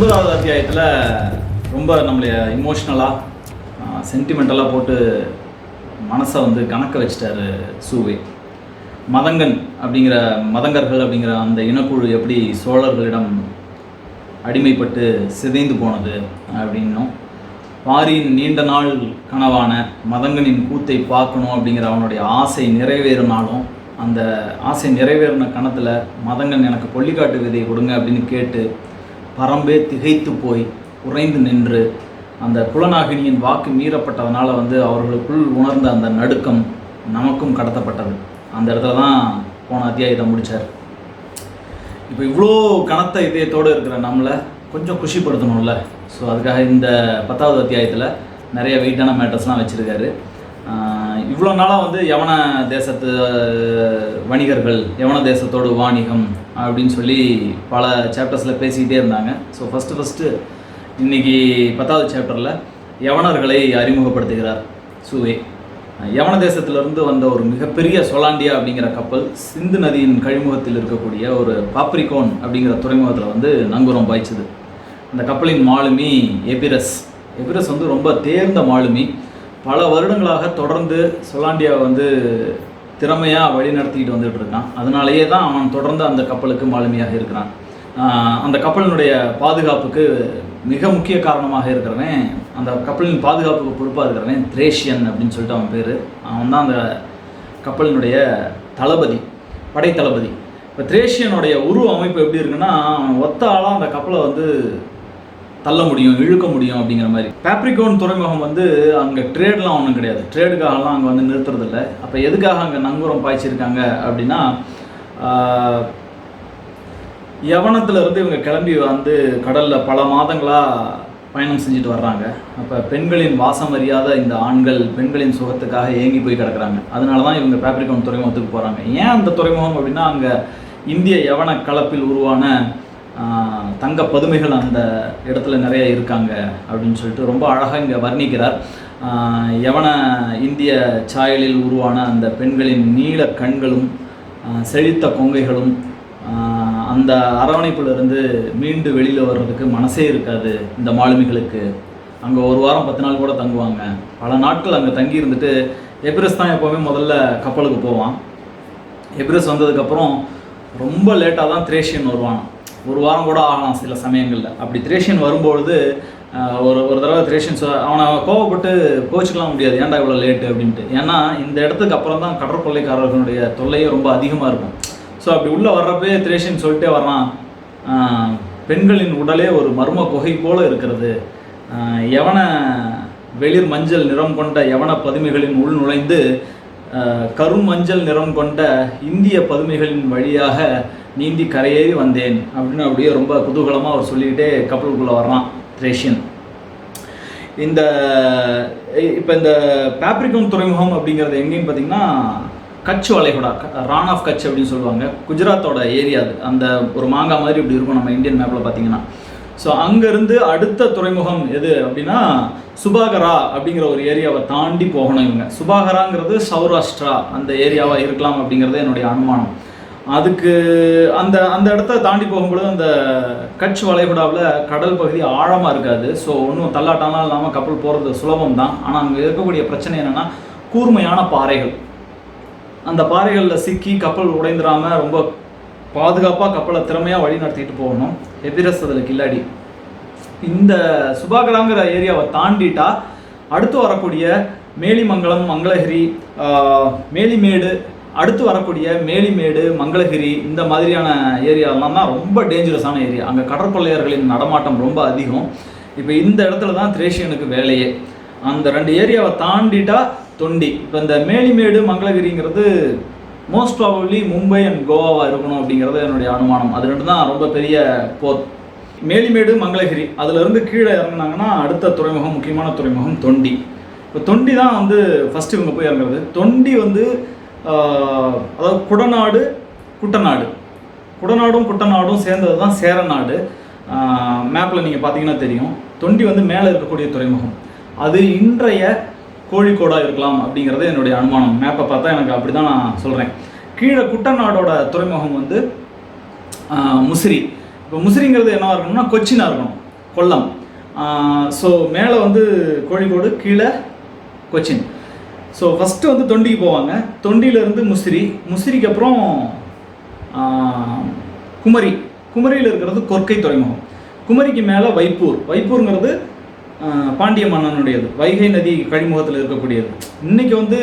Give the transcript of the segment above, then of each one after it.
19வது அத்தியாயத்தில் ரொம்ப நம்மளைய இமோஷ்னலாக சென்டிமெண்டலாக போட்டு மனசை வந்து கணக்க வச்சிட்டாரு சூவே. மதங்கர்கள் அப்படிங்கிற அந்த இனக்குழு எப்படி சோழர்களிடம் அடிமைப்பட்டு சிதைந்து போனது அப்படின்னும், பாரியின் நீண்ட நாள் கனவான மதங்கனின் கூத்தை பார்க்கணும் அப்படிங்கிற அவனுடைய ஆசை நிறைவேறினாலும் அந்த ஆசை நிறைவேறின கணத்தில் மதங்கன் எனக்கு கொல்லிக்காட்டு விதையை கொடுங்க அப்படின்னு கேட்டு பரம்பே திகைத்து போய் உறைந்து நின்று அந்த குலநாகினியின் வாக்கு மீறப்பட்டதனால வந்து அவர்களுக்குள் உணர்ந்த அந்த நடுக்கம் நமக்கும் கடத்தப்பட்டது. அந்த இடத்துல தான் போன அத்தியாயத்தை முடித்தார். இப்போ இவ்வளோ கனத்த இதயத்தோடு இருக்கிற நம்மளை கொஞ்சம் குஷிப்படுத்தணும்ல. ஸோ அதுக்காக இந்த 10வது அத்தியாயத்தில் நிறைய வெயிட்டான மேட்டர்ஸ்லாம் வச்சுருக்காரு. இவ்வளோ நாளாக வந்து யவன தேசத்து வணிகர்கள், யவன தேசத்தோடு வாணிகம் அப்படின்னு சொல்லி பல சாப்டர்ஸில் பேசிக்கிட்டே இருந்தாங்க. ஸோ ஃபஸ்ட்டு இன்றைக்கி 10வது சாப்டரில் யவனர்களை அறிமுகப்படுத்துகிறார் சூவே. யவன தேசத்திலிருந்து வந்த ஒரு மிகப்பெரிய சொலாண்டியா அப்படிங்கிற கப்பல் சிந்து நதியின் கழிமுகத்தில் இருக்கக்கூடிய ஒரு பாப்ரிகோன் அப்படிங்கிற துறைமுகத்தில் வந்து நங்கூரம் பாய்ச்சுது. அந்த கப்பலின் மாலுமி எபிரஸ் வந்து ரொம்ப தேர்ந்த மாலுமி. பல வருடங்களாக தொடர்ந்து சொலாண்டியாவை வந்து திறமையாக வழி நடத்திக்கிட்டு வந்துட்டு இருக்கான். அதனாலேயே தான் அவன் தொடர்ந்து அந்த கப்பலுக்கு மாலுமியாக இருக்கிறான். அந்த கப்பலினுடைய பாதுகாப்புக்கு மிக முக்கிய காரணமாக இருக்கிறவன், அந்த கப்பலின் பாதுகாப்புக்கு பொறுப்பாக இருக்கிறவன் த்ரேஷியன் அப்படின்னு சொல்லிட்டு அவன் பேர். அவன் தான் அந்த கப்பலினுடைய தளபதி, படைத்தளபதி. இப்போ த்ரேஷியனுடைய உருவ அமைப்பு எப்படி இருக்குன்னா, அவன் ஒத்த ஆளாக அந்த கப்பலை வந்து தள்ள முடியும், இழுக்க முடியும் அப்படிங்கிற மாதிரி. பாப்ரிகோன் துறைமுகம் வந்து அங்கே ட்ரேட்லாம் ஒன்றும் கிடையாது, ட்ரேடுக்காகலாம் அங்கே வந்து நிறுத்துறதில்ல. அப்போ எதுக்காக அங்கே நங்கூரம் பாய்ச்சிருக்காங்க அப்படின்னா, யவனத்திலிருந்து இவங்க கிளம்பி வந்து கடலில் பல மாதங்களாக பயணம் செஞ்சுட்டு வர்றாங்க. அப்போ பெண்களின் வாசம் அறியாத இந்த ஆண்கள் பெண்களின் சுகத்துக்காக ஏங்கி போய் கிடக்குறாங்க. அதனால தான் இவங்க பாப்ரிகோன் துறைமுகத்துக்கு போகிறாங்க. ஏன் அந்த துறைமுகம் அப்படின்னா, அங்கே இந்திய யவன கலப்பில் உருவான தங்க பதுமைகள் அந்த இடத்துல நிறைய இருக்காங்க அப்படின்னு சொல்லிட்டு ரொம்ப அழகாக இங்கே வர்ணிக்கிறார். யவன இந்திய சாயலில் உருவான அந்த பெண்களின் நீல கண்களும் செழித்த கொங்கைகளும் அந்த அரவணைப்பிலிருந்து மீண்டு வெளியில் வர்றதுக்கு மனசே இருக்காது இந்த மாலுமிகளுக்கு. அங்கே ஒரு வாரம் 10 நாள் கூட தங்குவாங்க. பல நாட்கள் அங்கே தங்கி இருந்துட்டு எபிரஸ் தான் எப்போவுமே முதல்ல கப்பலுக்கு போவான். எபிரஸ் வந்ததுக்கப்புறம் ரொம்ப லேட்டாக தான் த்ரேஷியன் வருவான். ஒரு வாரம் கூட ஆகலாம் சில சமயங்களில். அப்படி த்ரேஷியன் வரும்பொழுது ஒரு தடவை த்ரேஷியன் அவனை கோவப்பட்டு கோச்சிக்கலாம் முடியாது, ஏன்டா இவ்வளோ லேட்டு அப்படின்ட்டு. ஏன்னா இந்த இடத்துக்கு அப்புறம் தான் கடற்கொள்ளைக்காரர்களுடைய தொல்லையே ரொம்ப அதிகமாக இருக்கும். ஸோ அப்படி உள்ளே வர்றப்பே த்ரேஷியன் சொல்லிட்டே வர்றான், பெண்களின் உடலே ஒரு மர்ம குகை போல் இருக்கிறது. யவன வெளிர் மஞ்சள் நிறம் கொண்ட யவன பதுமைகளின் உள் நுழைந்து கரும் மஞ்சள் நிறம் கொண்ட இந்திய பதுமைகளின் வழியாக நீந்தி கரையேறி வந்தேன் அப்படின்னு அப்படியே ரொம்ப குதூகலமாக அவர் சொல்லிக்கிட்டே கப்பலுக்குள்ளே வர்றான் த்ரேஷியன். இப்போ இந்த பாப்ரிகோன் துறைமுகம் அப்படிங்கிறது எங்கேன்னு பார்த்தீங்கன்னா, கட்ச் வளைகுடா, ரான் ஆஃப் கட்ச் அப்படின்னு சொல்லுவாங்க. குஜராத்தோட ஏரியா அது. அந்த ஒரு மாங்காய் மாதிரி இப்படி இருக்கும் நம்ம இந்தியன் மேப்பில் பார்த்தீங்கன்னா. ஸோ அங்கேருந்து அடுத்த துறைமுகம் எது அப்படின்னா சுபாகரா அப்படிங்கிற ஒரு ஏரியாவை தாண்டி போகணும் இவங்க. சுபாகராங்கிறது சௌராஷ்டிரா அந்த ஏரியாவாக இருக்கலாம் அப்படிங்கிறது என்னுடைய அனுமானம். அதுக்கு அந்த இடத்த தாண்டி போகும்பொழுது அந்த கட்ச் வளைகுடாவில் கடல் பகுதி ஆழமாக இருக்காது. ஸோ ஒன்றும் தள்ளாட்டாலாம் இல்லாமல் கப்பல் போகிறது சுலபம் தான். ஆனால் அங்கே இருக்கக்கூடிய பிரச்சனை என்னென்னா, கூர்மையான பாறைகள். அந்த பாறைகளில் சிக்கி கப்பல் உடைந்துடாமல் ரொம்ப பாதுகாப்பாக கப்பலை திறமையாக வழி நடத்திட்டு போகணும். எபிரஸ் அதில் கில்லாடி. இந்த சுபாகராங்கிற ஏரியாவை தாண்டிட்டா அடுத்து வரக்கூடிய மேலிமங்கலம், மங்களகிரி, மேலிமேடு, அடுத்து வரக்கூடிய மேலிமேடு, மங்களகிரி இந்த மாதிரியான ஏரியாலாம் தான் ரொம்ப டேஞ்சரஸான ஏரியா. அங்கே கடற்கொள்ளையர்களின் நடமாட்டம் ரொம்ப அதிகம். இப்போ இந்த இடத்துல தான் த்ரேஷியனுக்கு வேலையே. அந்த 2 ஏரியாவை தாண்டிட்டா தொண்டி. இப்போ இந்த மேலிமேடு, மங்களகிரிங்கிறது மோஸ்ட் ப்ராபப்ளி மும்பை அண்ட் கோவாவாக இருக்கணும் அப்படிங்கிறது என்னுடைய அனுமானம். அது 2 தான் ரொம்ப பெரிய போர். மேலிமேடு, மங்களகிரி, அதிலிருந்து கீழே இறங்கினாங்கன்னா அடுத்த துறைமுகம், முக்கியமான துறைமுகம் தொண்டி. இப்போ தொண்டி தான் வந்து ஃபஸ்ட்டு இவங்க போய் இறங்குறது. தொண்டி வந்து அதாவது குடநாடு, குட்டநாடு, குடநாடும் குட்டநாடும் சேர்ந்தது தான் சேரநாடு. மேப்பில் நீங்கள் பார்த்தீங்கன்னா தெரியும். தொண்டி வந்து மேலே இருக்கக்கூடிய துறைமுகம். அது இன்றைய கோழிக்கோடாக இருக்கலாம் அப்படிங்கிறது என்னுடைய அனுமானம். மேப்பை பார்த்தா எனக்கு அப்படி தான் நான் சொல்கிறேன். கீழே குட்டநாடோட துறைமுகம் வந்து முசிறி. இப்போ முசிறிங்கிறது என்னவாக இருக்கணும்னா கொச்சினாக இருக்கணும். கொல்லம். ஸோ மேலே வந்து கோழிக்கோடு, கீழே கொச்சின். ஸோ ஃபஸ்ட்டு வந்து தொண்டிக்கு போவாங்க. தொண்டியிலேருந்து முசிறிக்கு அப்புறம் குமரி. குமரியில் இருக்கிறது கொர்க்கை துறைமுகம். குமரிக்கு மேலே வைப்பூருங்கிறது பாண்டிய மன்னனுடையது, வைகை நதி கழிமுகத்தில் இருக்கக்கூடியது. இன்றைக்கி வந்து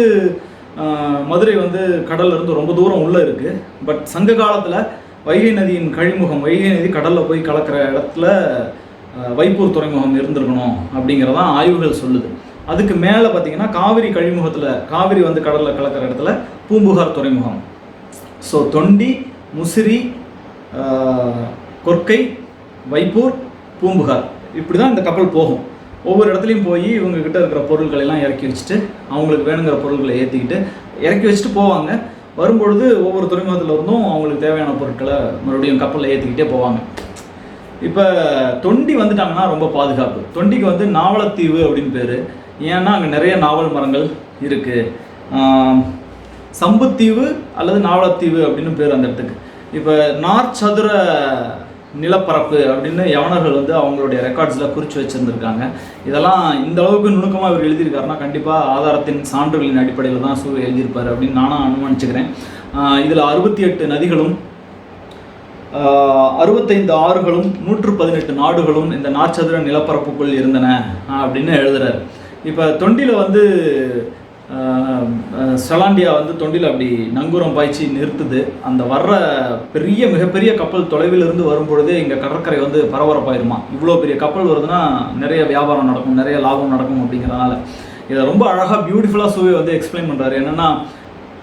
மதுரை வந்து கடல்லேருந்து ரொம்ப தூரம் உள்ளே இருக்குது. பட் சங்க காலத்தில் வைகை நதியின் கழிமுகம், வைகை நதி கடலில் போய் கலக்கிற இடத்துல வைப்பூர் துறைமுகம் இருந்திருக்கணும் அப்படிங்கிறதான் ஆய்வுகள் சொல்லுது. அதுக்கு மேலே பார்த்திங்கன்னா காவிரி கழிமுகத்தில், காவிரி வந்து கடலில் கலக்கிற இடத்துல பூம்புகார் துறைமுகம். ஸோ தொண்டி, முசிறி, கொர்க்கை, வைப்பூர், பூம்புகார், இப்படி தான் இந்த கப்பல் போகும். ஒவ்வொரு இடத்துலையும் போய் இவங்ககிட்ட இருக்கிற பொருட்களை எல்லாம் இறக்கி வச்சுட்டு, அவங்களுக்கு வேணுங்கிற பொருட்களை ஏற்றிக்கிட்டு இறக்கி வச்சுட்டு போவாங்க. வரும்பொழுது ஒவ்வொரு துறைமுகத்தில் இருந்தும் அவங்களுக்கு தேவையான பொருட்களை மறுபடியும் கப்பலில் ஏற்றிக்கிட்டே போவாங்க. இப்போ தொண்டி வந்துட்டாங்கன்னா ரொம்ப பாதுகாப்பு. தொண்டிக்கு வந்து நாவலத்தீவு அப்படின்னு பேர். ஏன்னா அங்கே நிறைய நாவல் மரங்கள் இருக்குது. சம்புத்தீவு அல்லது நாவலத்தீவு அப்படின்னு பேர் அந்த இடத்துக்கு. இப்போ நாற்சதுர நிலப்பரப்பு அப்படின்னு யவனர்கள் வந்து அவங்களுடைய ரெக்கார்ட்ஸில் குறித்து வச்சுருந்துருக்காங்க. இதெல்லாம் இந்த அளவுக்கு நுணுக்கமாக இவர் எழுதியிருக்காருன்னா கண்டிப்பாக ஆதாரத்தின் சான்றுகளின் அடிப்படையில் தான் எழுதியிருப்பார் அப்படின்னு நானும் அனுமானிச்சுக்கிறேன். இதில் 68 நதிகளும் 65 ஆறுகளும் 118 நாடுகளும் இந்த நாற்சதுர நிலப்பரப்புக்குள் இருந்தன அப்படின்னு எழுதுறாரு. இப்போ தொண்டியில் வந்து செலாண்டியா வந்து தொண்டியில் அப்படி நங்கூரம் பாய்ச்சி நிறுத்துது. அந்த வர்ற மிகப்பெரிய கப்பல் தொலைவிலிருந்து வரும்பொழுதே இங்கே கடற்கரை வந்து பரபரப்பாயிருமா. இவ்வளோ பெரிய கப்பல் வருதுன்னா நிறைய வியாபாரம் நடக்கும், நிறைய லாபம் நடக்கும் அப்படிங்கிறதுனால இதை ரொம்ப அழகாக பியூட்டிஃபுல்லாக சூவை வந்து எக்ஸ்பிளைன் பண்ணுறாரு. என்னென்னா,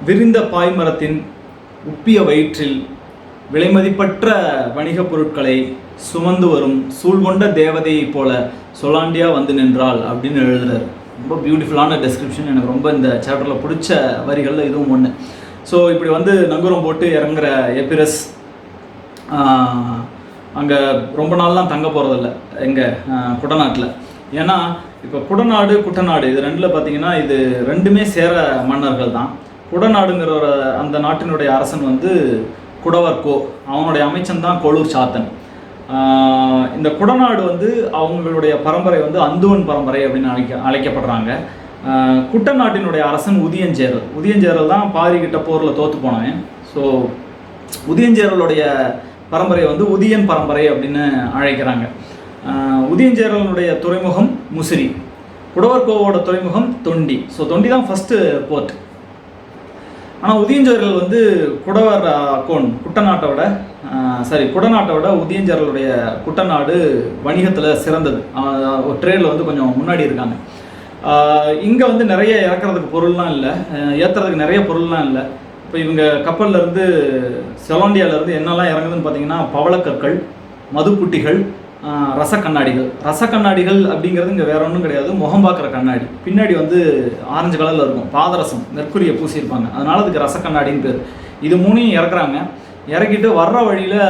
விரிந்த பாய்மரத்தின் உப்பிய வயிற்றில் விலைமதிப்பற்ற வணிகப் பொருட்களை சுமந்து வரும் சூழ்கொண்ட தேவதையை போல சொலாண்டியா வந்து நின்றாள் அப்படின்னு எழுதுறாரு. ரொம்ப பியூட்டிஃபுல்லான டெஸ்கிரிப்ஷன். எனக்கு ரொம்ப இந்த சாப்டரில் பிடிச்ச வரிகளில் இதுவும் ஒன்று. ஸோ இப்படி வந்து நங்கூரம் போட்டு இறங்குற எபிரஸ் அங்கே ரொம்ப நாள்லாம் தங்க போகிறதில்ல எங்கள் குடநாட்டில். ஏன்னா இப்போ குடநாடு, குட்டநாடு இது ரெண்டில் பார்த்தீங்கன்னா இது ரெண்டுமே சேர மன்னர்கள் தான். குடநாடுங்கிற அந்த நாட்டினுடைய அரசன் வந்து குடவர்கோ, அவனுடைய அமைச்சன் தான் கொளூர் சாத்தன். இந்த குடநாடு வந்து அவங்களுடைய பரம்பரை வந்து அந்துவன் பரம்பரை அப்படின்னு அழைக்கப்படுறாங்க. குட்டநாட்டினுடைய அரசன் உதியஞ்சேரல் தான் பாரிக்கிட்ட போரில் தோற்று போனவன். ஸோ உதியஞ்சேரலுடைய பரம்பரை வந்து உதியன் பரம்பரை அப்படின்னு அழைக்கிறாங்க. உதியஞ்சேரலுடைய துறைமுகம் முசிறி, குடவர்கோவோட துறைமுகம் தொண்டி. ஸோ தொண்டி தான் ஃபஸ்ட்டு போர்ட். ஆனால் உதியஞ்சேரல் வந்து குடநாட்டை விட உதியஞ்சேரலுடைய குட்டநாடு வணிகத்தில் சிறந்தது. ட்ரேடில் வந்து கொஞ்சம் முன்னாடி இருக்காங்க. இங்கே வந்து நிறைய இறக்குறதுக்கு பொருள்லாம் இல்லை, ஏற்றுறதுக்கு நிறைய பொருள்லாம் இல்லை. இப்போ இவங்க கப்பல்லேருந்து செலாண்டியாவிலேருந்து என்னெல்லாம் இறங்குதுன்னு பார்த்தீங்கன்னா, பவளக்கற்கள், மதுப்புட்டிகள், ரசக்கண்ணாடிகள் அப்படிங்கிறது இங்கே வேற ஒன்றும் கிடையாது. முகம் பார்க்குற கண்ணாடி, பின்னாடி வந்து ஆரஞ்சு கலரில் இருக்கும், பாதரசம் மெர்க்குரியை பூசியிருப்பாங்க, அதனால் அதுக்கு ரசக்கண்ணாடின்னு பேர். இது மூணையும் இறக்குறாங்க. இறக்கிட்டு வர்ற வழியில்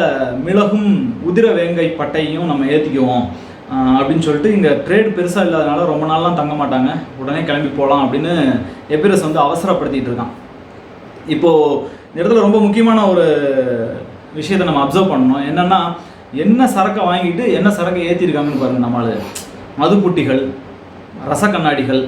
மிளகும் உதிர வேங்கை பட்டையும் நம்ம ஏற்றிக்குவோம் அப்படின்னு சொல்லிட்டு, இங்கே ட்ரேட் பெருசாக இல்லாதனால ரொம்ப நாள்லாம் தங்க மாட்டாங்க, உடனே கிளம்பி போகலாம் அப்படின்னு எபிரஸ் வந்து அவசரப்படுத்திகிட்டு இருக்கான். இப்போது இந்த இடத்துல ரொம்ப முக்கியமான ஒரு விஷயத்தை நம்ம அப்சர்வ் பண்ணணும். என்னென்னா, என்ன சரக்கை வாங்கிட்டு என்ன சரக்கை ஏற்றிருக்காங்கன்னு பாருங்கள். நம்மளால் மதுப்புட்டிகள், ரசக்கண்ணாடிகள்,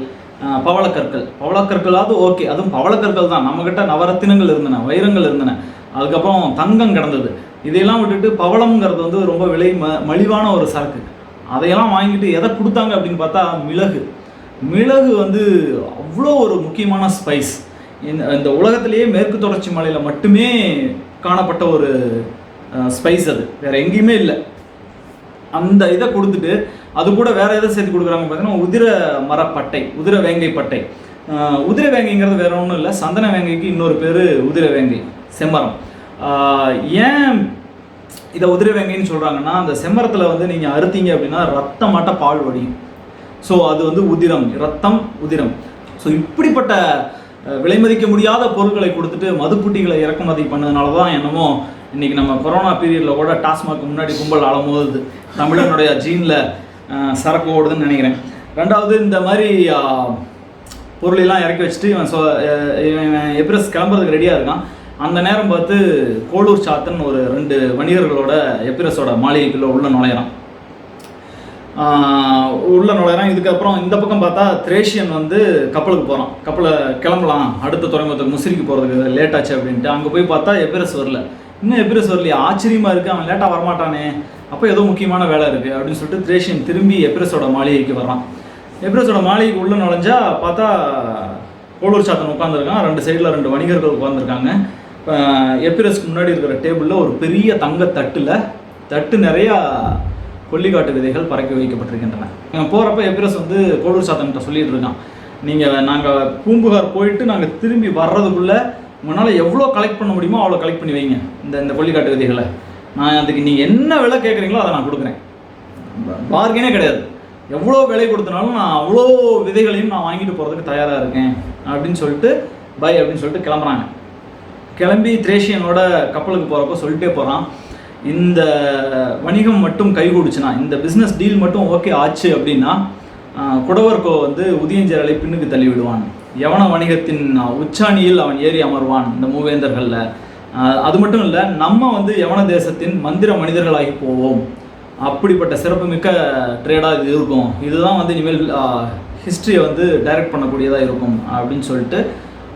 பவளக்கற்களாவது ஓகே, அதுவும் பவளக்கற்கள் தான். நம்மக்கிட்ட நவரத்தினங்கள் இருந்தன, வைரங்கள் இருந்தன, அதுக்கப்புறம் தங்கம் கிடந்தது. இதையெல்லாம் விட்டுட்டு பவளம்ங்கிறது வந்து ரொம்ப விலை மலிவான ஒரு சரக்கு. அதையெல்லாம் வாங்கிட்டு எதை கொடுத்தாங்க அப்படின்னு பார்த்தா மிளகு வந்து அவ்வளோ ஒரு முக்கியமான ஸ்பைஸ். இந்த உலகத்திலேயே மேற்கு தொடர்ச்சி மலையில் மட்டுமே காணப்பட்ட ஒரு ஸ்பைஸ், அது வேறு எங்கேயுமே இல்லை. அந்த இதை கொடுத்துட்டு அது கூட வேறு எதை சேர்த்து கொடுக்குறாங்க பார்த்தீங்கன்னா, உதிர வேங்கை பட்டை. உதிர வேங்கைங்கிறது வேற ஒன்றும் இல்லை, சந்தன வேங்கைக்கு இன்னொரு பேர் உதிர வேங்கை, செம்மரம். ஏன் இதை உதிர வேங்கைன்னு சொல்கிறாங்கன்னா, அந்த செம்மரத்தில் வந்து நீங்கள் அறுத்தீங்க அப்படின்னா ரத்தமாட்ட பால் வடியும். ஸோ அது வந்து ரத்தம் உதிரம். ஸோ இப்படிப்பட்ட விலைமதிக்க முடியாத பொருட்களை கொடுத்துட்டு மதுப்புட்டிகளை இறக்குமதி பண்ணதுனால தான் என்னமோ இன்றைக்கி நம்ம கொரோனா பீரியடில் கூட டாஸ்மாக் முன்னாடி கும்பல் ஆளும்போது தமிழனுடைய ஜீனில் சரக்கு ஓடுதுன்னு நினைக்கிறேன். ரெண்டாவது, இந்த மாதிரி பொருளெல்லாம் இறக்கி வச்சுட்டு இவன் எபிரஸ் கிளம்புறதுக்கு ரெடியாக இருக்கான். அந்த நேரம் பார்த்து கோளூர் சாத்தன் ஒரு 2 வணிகர்களோட எபிரஸோட மாளிகைக்குள்ளே உள்ள நுழையிறான். உள்ள நுழையிறான். இதுக்கப்புறம் இந்த பக்கம் பார்த்தா திரேஷியன் வந்து கப்பலுக்கு போகிறான். கப்பலை கிளம்பலாம் அடுத்த துறைமுகத்துக்கு முசிறிக்கு போகிறதுக்கு லேட் ஆச்சு அப்படின்ட்டு. அங்கே போய் பார்த்தா எபிரஸ் வரல. இன்னும் எபிரஸ் வரலையா, ஆச்சரியமாக இருக்குது, அவன் லேட்டாக வரமாட்டானே, அப்போ ஏதோ முக்கியமான வேலை இருக்குது அப்படின்னு சொல்லிட்டு திரேஷியன் திரும்பி எபிரஸோட மாளிகைக்கு வர்றான். எபிரஸோட மாளிகைக்கு உள்ளே நுழைஞ்சா பார்த்தா கோளூர் சாத்தன் உட்காந்துருக்கான். 2 சைடில் 2 வணிகர்கள் உட்காந்துருக்காங்க. எபிரஸ்க்கு முன்னாடி இருக்கிற டேபிளில் ஒரு பெரிய தங்க தட்டு நிறையா கொல்லிக்காட்டு விதைகள் பறக்க வைக்கப்பட்டிருக்கின்றன. போகிறப்ப எபிரஸ் வந்து கோளூர் சாத்தன்கிட்ட சொல்லிட்டு இருக்கான், நாங்கள் பூம்புகார் போயிட்டு நாங்கள் திரும்பி வர்றதுக்குள்ளே உங்களால் எவ்வளோ கலெக்ட் பண்ண முடியுமோ அவ்வளோ கலெக்ட் பண்ணி வைங்க இந்த கொல்லிக்காட்டு விதைகளை. நான் அதுக்கு நீங்கள் என்ன விலை கேட்குறீங்களோ அதை நான் கொடுக்குறேன், பார்கெனே கிடையாது. எவ்வளோ விலை கொடுத்தனாலும் நான் அவ்வளோ விதைகளையும் நான் வாங்கிட்டு போகிறதுக்கு தயாராக இருக்கேன் அப்படின்னு சொல்லிட்டு பை அப்படின்னு சொல்லிட்டு கிளம்புறாங்க. கிளம்பி திரேஷியனோட கப்பலுக்கு போகிறப்போ சொல்லிட்டே போகிறான், இந்த வணிகம் மட்டும் கைகூடுச்சுன்னா, இந்த பிஸ்னஸ் டீல் மட்டும் ஓகே ஆச்சு அப்படின்னா குடவர்கோ வந்து உதயஞ்சேரலை பின்னுக்கு தள்ளி விடுவான். யவன வணிகத்தின் உச்சாணியில் அவன் ஏறி அமர்வான் இந்த மூவேந்தர்களில். அது மட்டும் இல்லை, நம்ம வந்து யவன தேசத்தின் மந்திர மனிதர்களாகி போவோம். அப்படிப்பட்ட சிறப்புமிக்க ட்ரேடாக இது இருக்கும். இதுதான் வந்து இனிமேல் ஹிஸ்ட்ரியை வந்து டைரக்ட் பண்ணக்கூடியதாக இருக்கும் அப்படின்னு சொல்லிட்டு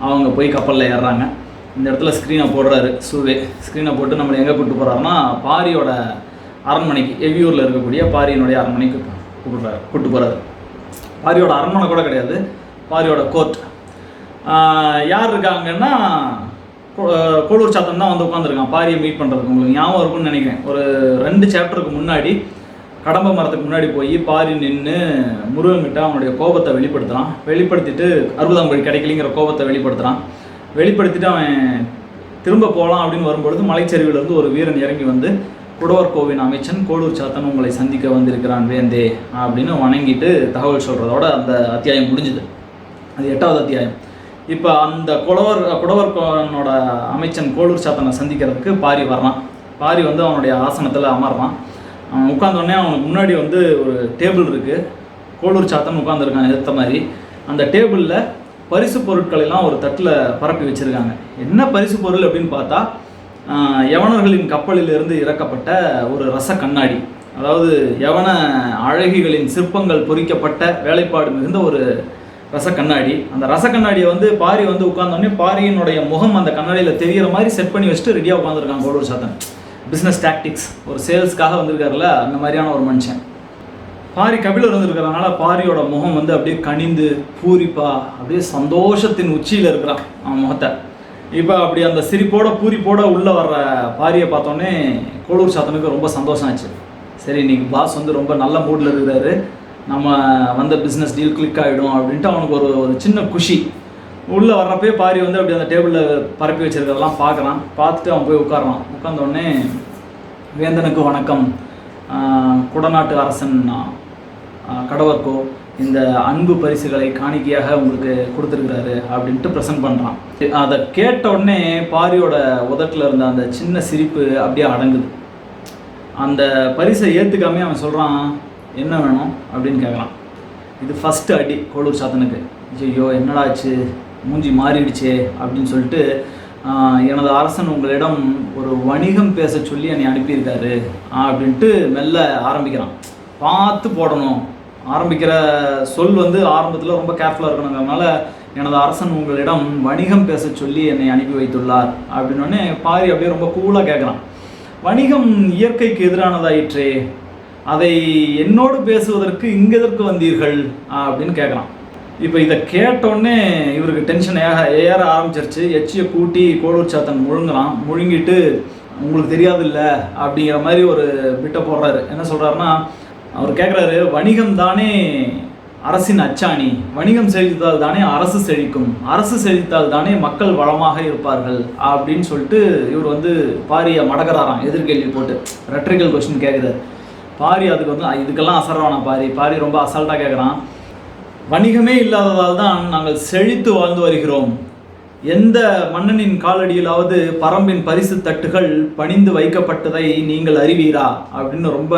அவங்க போய் கப்பலில் ஏறுறாங்க. இந்த இடத்துல ஸ்க்ரீனை போடுறாரு சூவே. ஸ்க்ரீனை போட்டு நம்மளை எங்கே கூப்பிட்டு போகிறாருன்னா பாரியோட அரண்மனைக்கு, எவியூரில் இருக்கக்கூடிய பாரியினுடைய அரண்மனைக்கு கூப்பிட்டு போகிறாரு. பாரியோட அரண்மனை கூட கிடையாது, பாரியோட கோர்ட். யார் இருக்காங்கன்னா கோளூர் சாத்தன் தான் வந்து உட்காந்துருக்கான் பாரியை மீட் பண்ணுறதுக்கு. உங்களுக்கு ஞாபகம் இருக்கும்னு நினைக்கிறேன், ஒரு 2 சாப்டருக்கு முன்னாடி கடம்ப மரத்துக்கு முன்னாடி போய் பாரி நின்று முருகன்கிட்ட அவனுடைய கோபத்தை வெளிப்படுத்திட்டு 60ஆம் படி கிடைக்கலிங்கிற கோபத்தை வெளிப்படுத்திட்டு அவன் திரும்ப போகலாம் அப்படின்னு வரும்பொழுது மலைச்சரிவிலிருந்து ஒரு வீரன் இறங்கி வந்து, குடவர்கோவின் அமைச்சன் கோளூர் சாத்தன் உங்களை சந்திக்க வந்திருக்கிறான் வேந்தே அப்படின்னு வணங்கிட்டு தகவல் சொல்கிறதோட அந்த அத்தியாயம் முடிஞ்சுது. அது 8வது அத்தியாயம். இப்போ அந்த குடவர்கோவனோட அமைச்சன் கோளூர் சாத்தனை சந்திக்கிறதுக்கு பாரி வர்றான். பாரி வந்து அவனுடைய ஆசனத்தில் அமர்றான். அவன் உட்காந்தோடனே அவனுக்கு முன்னாடி வந்து ஒரு டேபிள் இருக்குது. கோளூர் சாத்தன் உட்காந்துருக்கான் எதிர்த்த மாதிரி. அந்த டேபிளில் பரிசு பொருட்களெல்லாம் ஒரு தட்டில் பரப்பி வச்சுருக்காங்க. என்ன பரிசு பொருள் அப்படின்னு பார்த்தா, யவனர்களின் கப்பலிலிருந்து இறக்கப்பட்ட ஒரு ரச கண்ணாடி, அதாவது யவன அழகிகளின் சிற்பங்கள் பொறிக்கப்பட்ட வேலைப்பாடு மிகுந்த ஒரு ரச கண்ணாடி. அந்த ரச கண்ணாடியை வந்து பாரி வந்து உட்கார்ந்தோடனே பாரியினுடைய முகம் அந்த கண்ணாடியில் தெரிகிற மாதிரி செட் பண்ணி வச்சுட்டு ரெடியாக உட்காந்துருக்காங்க கோளூர் சாத்தன். பிஸ்னஸ் டாக்டிக்ஸ், ஒரு சேல்ஸ்க்காக வந்திருக்காருல அந்த மாதிரியான ஒரு மனுஷன். பாரி கபிலர் வந்துருக்கிறதுனால பாரியோட முகம் வந்து அப்படியே கனிந்து பூரிப்பா அப்படியே சந்தோஷத்தின் உச்சியில் இருக்கிறான் அவன் முகத்தை. இப்போ அப்படி அந்த சிரிப்போட பூரிப்போட உள்ளே வர்ற பாரியை பார்த்தோன்னே கோளூர் சாத்தனுக்கு ரொம்ப சந்தோஷம் ஆச்சு. சரி, இன்னைக்கு பாஸ் வந்து ரொம்ப நல்ல மூடில் இருக்கிறாரு, நம்ம வந்த பிஸ்னஸ் டீல் கிளிக் ஆகிடும் அப்படின்ட்டு அவனுக்கு ஒரு சின்ன குஷி. உள்ளே வர்றப்பே பாரி வந்து அப்படி அந்த டேபிளில் பரப்பி வச்சுருக்கிறதெல்லாம் பார்க்குறான். பார்த்துட்டு அவன் போய் உட்காரான். உட்கார்ந்தோடனே, வேந்தனுக்கு வணக்கம், குடநாட்டு அரசன் கடவர்கோ இந்த அன்பு பரிசுகளை காணிக்கையாக உங்களுக்கு கொடுத்துருக்கிறாரு அப்படின்ட்டு ப்ரெசென்ட் பண்ணுறான். அதை கேட்ட உடனே பாரியோட உதட்டில் இருந்த அந்த சின்ன சிரிப்பு அப்படியே அடங்குது. அந்த பரிசை ஏற்றுக்காமே அவன் சொல்கிறான், என்ன வேணும் அப்படின்னு கேட்குறான். இது ஃபஸ்ட்டு அடி கோளூர் சாத்தனுக்கு. ஐயோ என்னடாச்சு, மூஞ்சி மாறிடுச்சே அப்படின்னு சொல்லிட்டு, எனது அரசன் உங்களிடம் ஒரு வணிகம் பேச சொல்லி என்னை அனுப்பியிருக்காரு அப்படின்ட்டு மெல்ல ஆரம்பிக்கிறான். பார்த்து போடணும், ஆரம்பிக்கிற சொல் வந்து ஆரம்பத்தில் ரொம்ப கேர்ஃபுல்லாக இருக்கணுங்கிறதுனால, எனது அரசன் உங்களிடம் வணிகம் பேச சொல்லி என்னை அனுப்பி வைத்துள்ளார் அப்படின்னோடனே பாரி அப்படியே ரொம்ப கூலாக கேட்குறான். வணிகம் இயற்கைக்கு எதிரானதாயிற்றே, அதை என்னோடு பேசுவதற்கு இங்கே எதற்கு வந்தீர்கள் அப்படின்னு கேட்குறான். இப்போ இதை கேட்டோடனே இவருக்கு டென்ஷன் ஏற ஆரம்பிச்சிருச்சு. எச்சியை கூட்டி கோளூர் சாத்தன் முழுங்கிட்டு, உங்களுக்கு தெரியாது இல்லை அப்படிங்கிற மாதிரி ஒரு பிட்டை போடுறாரு. என்ன சொல்கிறாருன்னா, அவர் கேட்குறாரு, வணிகம் தானே அரசின் அச்சாணி, வணிகம் செழித்தால் தானே அரசு செழிக்கும், அரசு செழித்தால் தானே மக்கள் வளமாக இருப்பார்கள் அப்படின்னு சொல்லிட்டு இவர் வந்து பாரியை மடக்கிறாராம். எதிர்கேள்வி போட்டு ரெட்ரிக்கல் கொஸ்டின் கேட்குறாரு. பாரி அதுக்கு வந்து இதுக்கெல்லாம் அசர்றானா பாரி ரொம்ப அசால்ட்டாக கேட்குறான். வணிகமே இல்லாததால் தான் நாங்கள் செழித்து வாழ்ந்து வருகிறோம். எந்த மன்னனின் காலடியிலாவது பரம்பின் பரிசு தட்டுகள் பணிந்து வைக்கப்பட்டதை நீங்கள் அறிவீரா அப்படின்னு ரொம்ப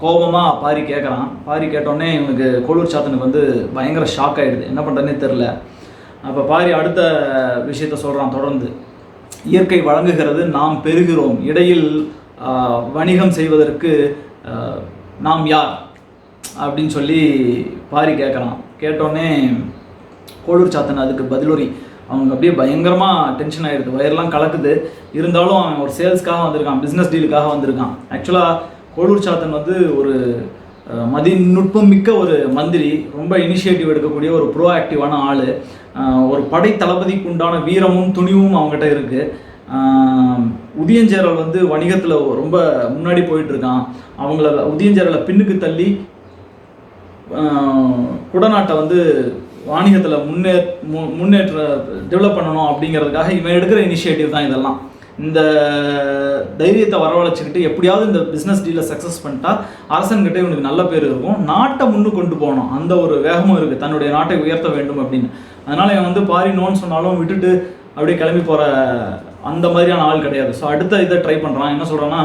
கோபமாக பாரி கேட்குறான். பாரி கேட்டோடனே இவனுக்கு கோளூர் சாத்தனுக்கு வந்து பயங்கர ஷாக் ஆகிடுது, என்ன பண்ணுறதுனே தெரில. அப்போ பாரி அடுத்த விஷயத்த சொல்கிறான் தொடர்ந்து. இயற்கை வழங்குகிறது, நாம் பெறுகிறோம், இடையில் வணிகம் செய்வதற்கு நாம் யார் அப்படின்னு சொல்லி பாரி கேட்குறான். கேட்டோடனே கோளூர் சாத்தன் அதுக்கு பதிலுரை அவங்க அப்படியே பயங்கரமாக டென்ஷன் ஆகிடுது, வயர்லாம் கலக்குது. இருந்தாலும் அவன் ஒரு சேல்ஸ்க்காக வந்திருக்கான், பிஸ்னஸ் டீலுக்காக வந்திருக்கான். ஆக்சுவலாக கோளூர் சாத்தன் வந்து ஒரு மதிநுட்பம் மிக்க ஒரு மந்திரி, ரொம்ப இனிஷியேட்டிவ் எடுக்கக்கூடிய ஒரு ப்ரோஆக்டிவான ஆள். ஒரு படை தளபதிக்கு உண்டான வீரமும் துணிவும் அவங்ககிட்ட இருக்குது. உதியஞ்சேரல் வந்து வணிகத்தில் ரொம்ப முன்னாடி போயிட்டுருக்கான். அவங்கள உதியஞ்சேரலை பின்னுக்கு தள்ளி குடநாட்டை வந்து வாணிகத்தில் முன்னேற்ற டெவலப் பண்ணணும் அப்படிங்கிறதுக்காக இவன் எடுக்கிற இனிஷியேட்டிவ் தான் இதெல்லாம். இந்த தைரியத்தை வரவழைச்சிக்கிட்டு எப்படியாவது இந்த பிஸ்னஸ் டீலை சக்ஸஸ் பண்ணிட்டா அரசன்கிட்ட இவனுக்கு நல்ல பேர் இருக்கும், நாட்டை முன்னு கொண்டு போகணும், அந்த ஒரு வேகமும் இருக்குது, தன்னுடைய நாட்டை உயர்த்த வேண்டும் அப்படின்னு. அதனால் இவன் வந்து பாரி நோன்னு சொன்னாலும் விட்டுட்டு அப்படியே கிளம்பி போகிற அந்த மாதிரியான ஆள் கிடையாது. ஸோ அடுத்த இதை ட்ரை பண்ணுறான். என்ன சொல்கிறான்னா,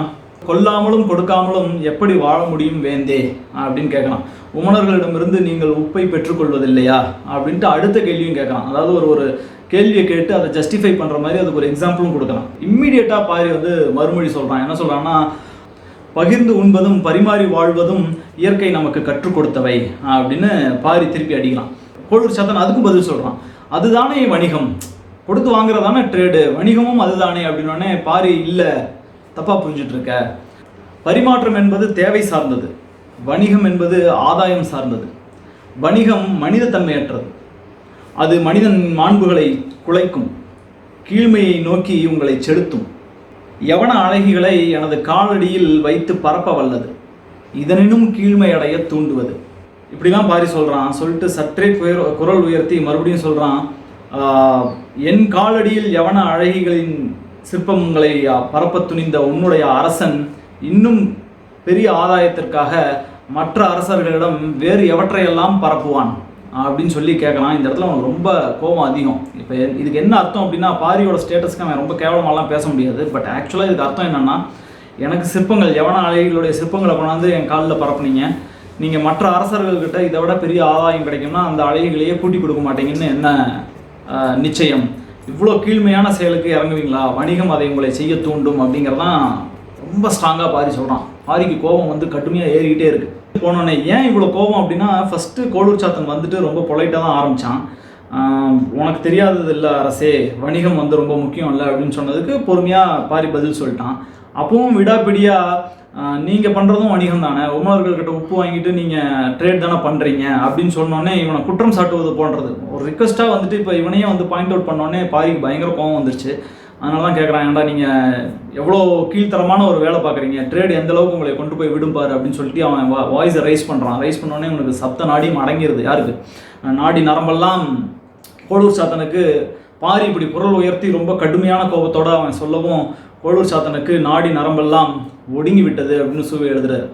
கொல்லாமலும் கொடுக்காமலும் எப்படி வாழ முடியும் வேந்தே அப்படின்னு கேட்குறான். உமணர்களிடமிருந்து நீங்கள் உப்பை பெற்றுக்கொள்வதில்லையா அப்படின்ட்டு அடுத்த கேள்வியும் கேட்குறான். அதாவது ஒரு கேள்வியை கேட்டு அதை ஜஸ்டிஃபை பண்ணுற மாதிரி அதுக்கு ஒரு எக்ஸாம்பிளும் கொடுக்குறான். இம்மீடியட்டாக பாரி வந்து மறுமொழி சொல்கிறான். என்ன சொல்கிறான்னா, பகிர்ந்து உண்பதும் பரிமாறி வாழ்வதும் இயற்கை நமக்கு கற்றுக் கொடுத்தவை அப்படின்னு பாரி திருப்பி அடிக்கலாம். கோளூர் சாத்தன் அதுக்கும் பதில் சொல்கிறான். அதுதானே வணிகம், கொடுத்து வாங்குறதானே ட்ரேடு, வணிகமும் அதுதானே அப்படின்னோடனே பாரி இல்லை, தப்பாக புரிஞ்சிட்டு இருக்க. பரிமாற்றம் என்பது தேவை சார்ந்தது, வணிகம் என்பது ஆதாயம் சார்ந்தது. வணிகம் மனிதத்தன்மையற்றது, அது மனிதன் மாண்புகளை குலைக்கும், கீழ்மையை நோக்கி உங்களை செலுத்தும், யவன அழகிகளை எனது காலடியில் வைத்து பரப்ப வல்லது, இதனினும் கீழ்மை அடைய தூண்டுவது. இப்படிலாம் பாரி சொல்கிறான். சொல்லிட்டு சற்றே குரல் உயர்த்தி மறுபடியும் சொல்கிறான், என் காலடியில் யவன அழகிகளின் சிற்பங்களை பரப்ப துணிந்த உன்னுடைய அரசன் இன்னும் பெரிய ஆதாயத்திற்காக மற்ற அரசர்களிடம் வேறு எவற்றையெல்லாம் பரப்புவான் அப்படின்னு சொல்லி கேட்கலாம். இந்த இடத்துல அவனுக்கு ரொம்ப கோபம் அதிகம். இப்போ இதுக்கு என்ன அர்த்தம் அப்படின்னா, பாரியோட ஸ்டேட்டஸ்க்கு அவன் ரொம்ப கேவலமாலாம் பேச முடியாது. பட் ஆக்சுவலாக இதுக்கு அர்த்தம் என்னென்னா, எனக்கு சிற்பங்கள், யவன அழகிகளுடைய சிற்பங்களை கொண்டாந்து என் காலில் பரப்புனீங்க, நீங்கள் மற்ற அரசர்கள்கிட்ட இதை விட பெரிய ஆதாயம் கிடைக்கும்னா அந்த அழகிகளையே கூட்டி கொடுக்க மாட்டீங்கன்னு என்ன நிச்சயம்? இவ்வளோ கீழ்மையான செயலுக்கு இறங்குவீங்களா? வணிகம் அதை உங்களை செய்ய தூண்டும் அப்படிங்கிறதான் ரொம்ப ஸ்ட்ராங்காக பாரி சொல்கிறான். பாரிக்கு கோபம் வந்து கடுமையாக ஏறிக்கிட்டே இருக்குது. போனோடனே ஏன் இவ்வளோ கோபம் அப்படின்னா, ஃபஸ்ட்டு கோளூர் சாத்தன் வந்துட்டு ரொம்ப பொலைட்டாக தான் ஆரம்பித்தான். உனக்கு தெரியாதது இல்லை அரசே, வணிகம் வந்து ரொம்ப முக்கியம் இல்லை அப்படின்னு சொன்னதுக்கு பொறுமையாக பாரி பதில் சொல்லிட்டான். அப்பவும் விடாப்பிடியாக நீங்கள் பண்ணுறதும் வணிகம் தானே, உமணர்கள்கிட்ட உப்பு வாங்கிட்டு நீங்கள் ட்ரேட் தானே பண்ணுறீங்க அப்படின்னு சொன்னோடனே இவனை குற்றம் சாட்டுவது போன்றது ஒரு ரிக்வெஸ்ட்டாக வந்துட்டு இப்போ இவனையே வந்து பாயிண்ட் அவுட் பண்ணோடனே பாரிக்கு பயங்கர கோபம் வந்துருச்சு. அதனால தான் கேட்குறான், ஏன்டா நீங்கள் எவ்வளோ கீழ்த்தரமான ஒரு வேலை பார்க்குறீங்க, ட்ரேட் எந்த அளவுக்கு உங்களை கொண்டு போய் விடும்பார் அப்படின்னு சொல்லிட்டு அவன் வாய்ஸை ரைஸ் பண்ணுறான். ரைஸ் பண்ணோடனே உனக்கு சப்த நாடியும் அடங்கிடுது. யாருக்கு? நாடி நரம்பெல்லாம் கோளூர் சாத்தனுக்கு பாரி இப்படி குரல் உயர்த்தி ரொம்ப கடுமையான கோபத்தோடு அவன் சொல்லவும் கோளூர் சாத்தனுக்கு நாடி நரம்பெல்லாம் ஒடுங்கி விட்டது அப்படின்னு சொல்லி எழுதுறாரு.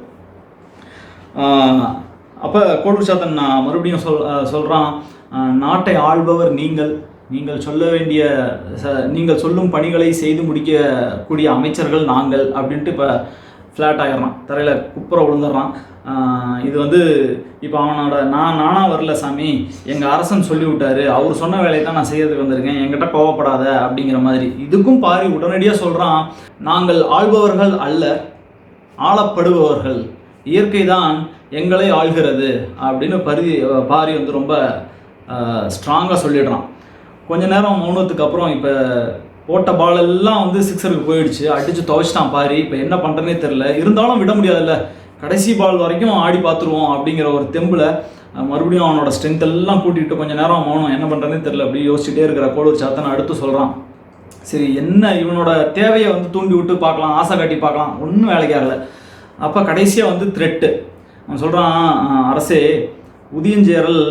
அப்போ கோளூர் சாத்தன் நான் மறுபடியும் சொல்கிறான், நாட்டை ஆள்பவர் நீங்கள் சொல்ல வேண்டிய நீங்கள் சொல்லும் பணிகளை செய்து முடிக்கக்கூடிய அமைச்சர்கள் நாங்கள் அப்படின்ட்டு இப்போ ஃப்ளாட் ஆகிடுறான், தரையில் குப்புற விழுந்துடுறான். இது வந்து இப்போ அவனோட நானாக வரல சாமி, எங்கள் அரசன் சொல்லி விட்டாரு, அவர் சொன்ன வேலையை தான் நான் செய்யறதுக்கு வந்திருக்கேன், என்கிட்ட கோவப்படாத அப்படிங்கிற மாதிரி. இதுக்கும் பாரி உடனடியாக சொல்கிறான், நாங்கள் ஆள்பவர்கள் அல்ல, ஆளப்படுபவர்கள், இயற்கை தான் எங்களை ஆள்கிறது அப்படின்னு பாரி வந்து ரொம்ப ஸ்ட்ராங்காக சொல்லிடுறான். கொஞ்ச நேரம் மௌனத்துக்கு அப்புறம் இப்போ போட்ட பால் எல்லாம் வந்து சிக்ஸருக்கு போயிடுச்சு, அடித்து துவைச்சிட்டான் பாரி. இப்போ என்ன பண்ணுறனே தெரில, இருந்தாலும் விட முடியாதுல்ல, கடைசி பால் வரைக்கும் ஆடி பார்த்துருவோம் அப்படிங்கிற ஒரு தெம்பில் மறுபடியும் அவனோட ஸ்ட்ரென்த் எல்லாம் கூட்டிகிட்டு கொஞ்சம் நேரம் மௌனம், என்ன பண்ணுறனே தெரில அப்படி யோசிச்சுட்டே இருக்கிற கோளூர் சாத்தனை அடுத்து சொல்கிறான், சரி என்ன இவனோட தேவையை வந்து தூண்டி விட்டு பார்க்கலாம், ஆசை காட்டி பார்க்கலாம், ஒன்றும் வேலைக்கு ஆகலை. அப்போ கடைசியாக வந்து த்ரெட்டு அவன் சொல்கிறான், அரசே, உதியஞ்சேரல்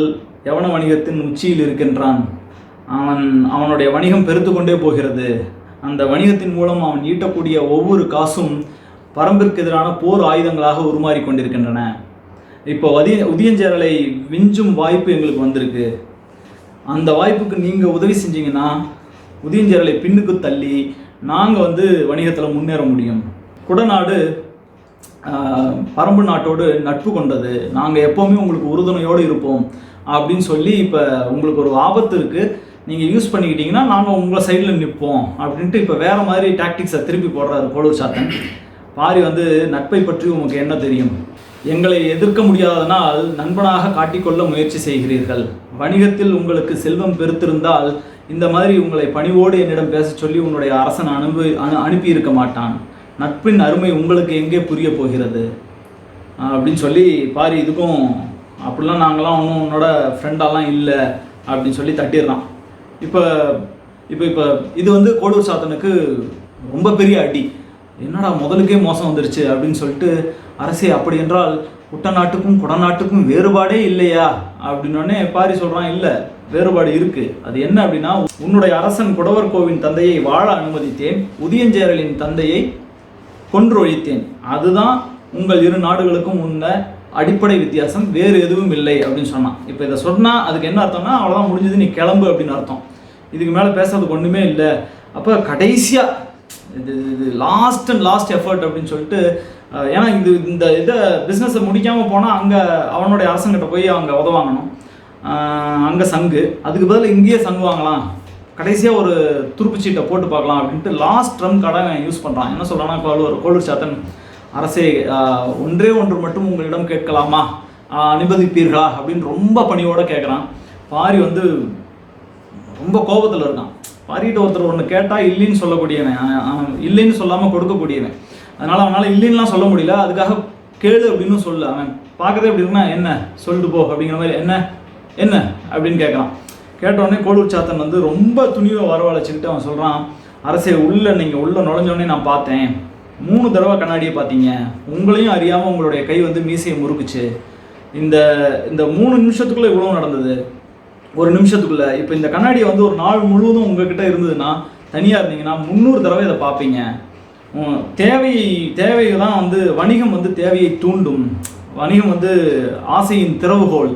யவன வணிகத்தின் உச்சியில் இருக்கின்றான், அவனுடைய வணிகம் பெருத்து கொண்டே போகிறது, அந்த வணிகத்தின் மூலம் அவன் ஈட்டக்கூடிய ஒவ்வொரு காசும் பரம்பிற்கு எதிரான போர் ஆயுதங்களாக உருமாறி கொண்டிருக்கின்றன. இப்போ உதியஞ்சேரலை விஞ்சும் வாய்ப்பு எங்களுக்கு வந்திருக்கு, அந்த வாய்ப்புக்கு நீங்கள் உதவி செஞ்சீங்கன்னா உதியஞ்சேரலை பின்னுக்கு தள்ளி நாங்கள் வந்து வணிகத்தில் முன்னேற முடியும். குடநாடு பரம்பு நாட்டோடு நட்பு கொண்டது, நாங்கள் எப்போவுமே உங்களுக்கு உறுதுணையோடு இருப்போம் அப்படின்னு சொல்லி இப்போ உங்களுக்கு ஒரு ஆபத்து இருக்குது, நீங்கள் யூஸ் பண்ணிக்கிட்டீங்கன்னா நாங்கள் உங்களை சைடில் நிற்போம் அப்படின்ட்டு இப்போ வேறு மாதிரி டாக்டிக்ஸை திருப்பி போடுறாரு கோளூர் சாத்தன். பாரி வந்து நட்பை பற்றி உங்களுக்கு என்ன தெரியும், எங்களை எதிர்க்க முடியாதனால் நண்பனாக காட்டிக்கொள்ள முயற்சி செய்கிறீர்கள். வணிகத்தில் உங்களுக்கு செல்வம் பெருத்திருந்தால் இந்த மாதிரி உங்களை பணிவோடு என்னிடம் பேச சொல்லி உன்னுடைய அரசன் அனுப்பியிருக்க மாட்டான். நட்பின் அருமை உங்களுக்கு எங்கே புரிய போகிறது அப்படின்னு சொல்லி பாரி இதுக்கும் அப்படிலாம் நாங்களாம் ஒன்றும் உன்னோட ஃப்ரெண்டாலாம் இல்லை அப்படின்னு சொல்லி தட்டிடுறான். இப்போ இப்போ இப்போ இது வந்து கோடூர் சாத்தனுக்கு ரொம்ப பெரிய அடி. என்னடா முதலுக்கே மோசம் வந்துருச்சு அப்படின்னு சொல்லிட்டு, அரசே அப்படி என்றால் குட்டநாட்டுக்கும் குடநாட்டுக்கும் வேறுபாடே இல்லையா அப்படின்னோடனே பாரி சொல்கிறான், இல்லை வேறுபாடு இருக்குது. அது என்ன அப்படின்னா, உன்னுடைய அரசன் குடவர்கோவின் தந்தையை வாழ அனுமதித்தேன், உதியஞ்சேரலின் தந்தையை கொன்றொழித்தேன். அதுதான் உங்கள் இரு நாடுகளுக்கும் உள்ள அடிப்படை வித்தியாசம், வேறு எதுவும் இல்லை அப்படின்னு சொன்னான். இப்போ இதை சொன்னால் அதுக்கு என்ன அர்த்தம்னா, அவ்வளோதான் முடிஞ்சது, நீ கிளம்பு அப்படின்னு அர்த்தம். இதுக்கு மேலே பேசுறதுக்கு ஒன்றுமே இல்லை. அப்போ கடைசியாக இது லாஸ்ட் எஃபர்ட் அப்படின்னு சொல்லிட்டு, ஏன்னா இந்த இதை பிஸ்னஸை முடிக்காமல் போனால் அங்கே அவனுடைய அரசங்கிட்ட போய் அவங்க உதவாங்கணும், அங்கே சங்கு, அதுக்கு பதில் இங்கேயே சங்கு வாங்கலாம், கடைசியாக ஒரு துருப்புச்சீட்டை போட்டு பார்க்கலாம் அப்படின்ட்டு லாஸ்ட் ட்ரம் கடை யூஸ் பண்ணுறான். என்ன சொல்கிறான்னா, கோடூர் சாத்தன், அரசே ஒன்றே ஒன்று மட்டும் உங்களிடம் கேட்கலாமா, அனுமதிப்பீர்களா அப்படின்னு ரொம்ப பணியோடு கேட்குறான். பாரி வந்து ரொம்ப கோபத்தில் இருக்கான். பாரிகிட்ட ஒருத்தர் ஒன்று கேட்டால் இல்லைன்னு சொல்லக்கூடியவன், இல்லைன்னு சொல்லாமல் கொடுக்கக்கூடியவன். அதனால் அவனால் இல்லைன்னுலாம் சொல்ல முடியல. அதுக்காக கேளு அப்படின்னு சொல்லு. அவன் பார்க்கறதே எப்படி இருக்குன்னா, என்ன சொல்லிட்டு போ அப்படிங்கிற மாதிரி, என்ன அப்படின்னு கேட்குறான். கேட்டவுடனே கோடூர் சாத்தன் வந்து ரொம்ப துணிவை வரவழைச்சிக்கிட்டு அவன் சொல்கிறான், அரசே நீங்கள் உள்ளே நுழைஞ்சோடனே நான் பார்த்தேன், 3 தடவை கண்ணாடியை பார்த்தீங்க, உங்களையும் அறியாமல் உங்களுடைய கை வந்து மீசையை முறுக்குச்சு. இந்த 3 நிமிஷத்துக்குள்ளே இவ்வளோ நடந்தது, 1 நிமிஷத்துக்குள்ளே. இப்போ இந்த கண்ணாடியை வந்து ஒரு நாள் முழுவதும் உங்ககிட்ட இருந்ததுன்னா, தனியாக இருந்தீங்கன்னா 300 தடவை இதை பார்ப்பீங்க. தேவை தான் வந்து வணிகம் வந்து தேவையை தூண்டும், வணிகம் வந்து ஆசையின் திறவுகோல்.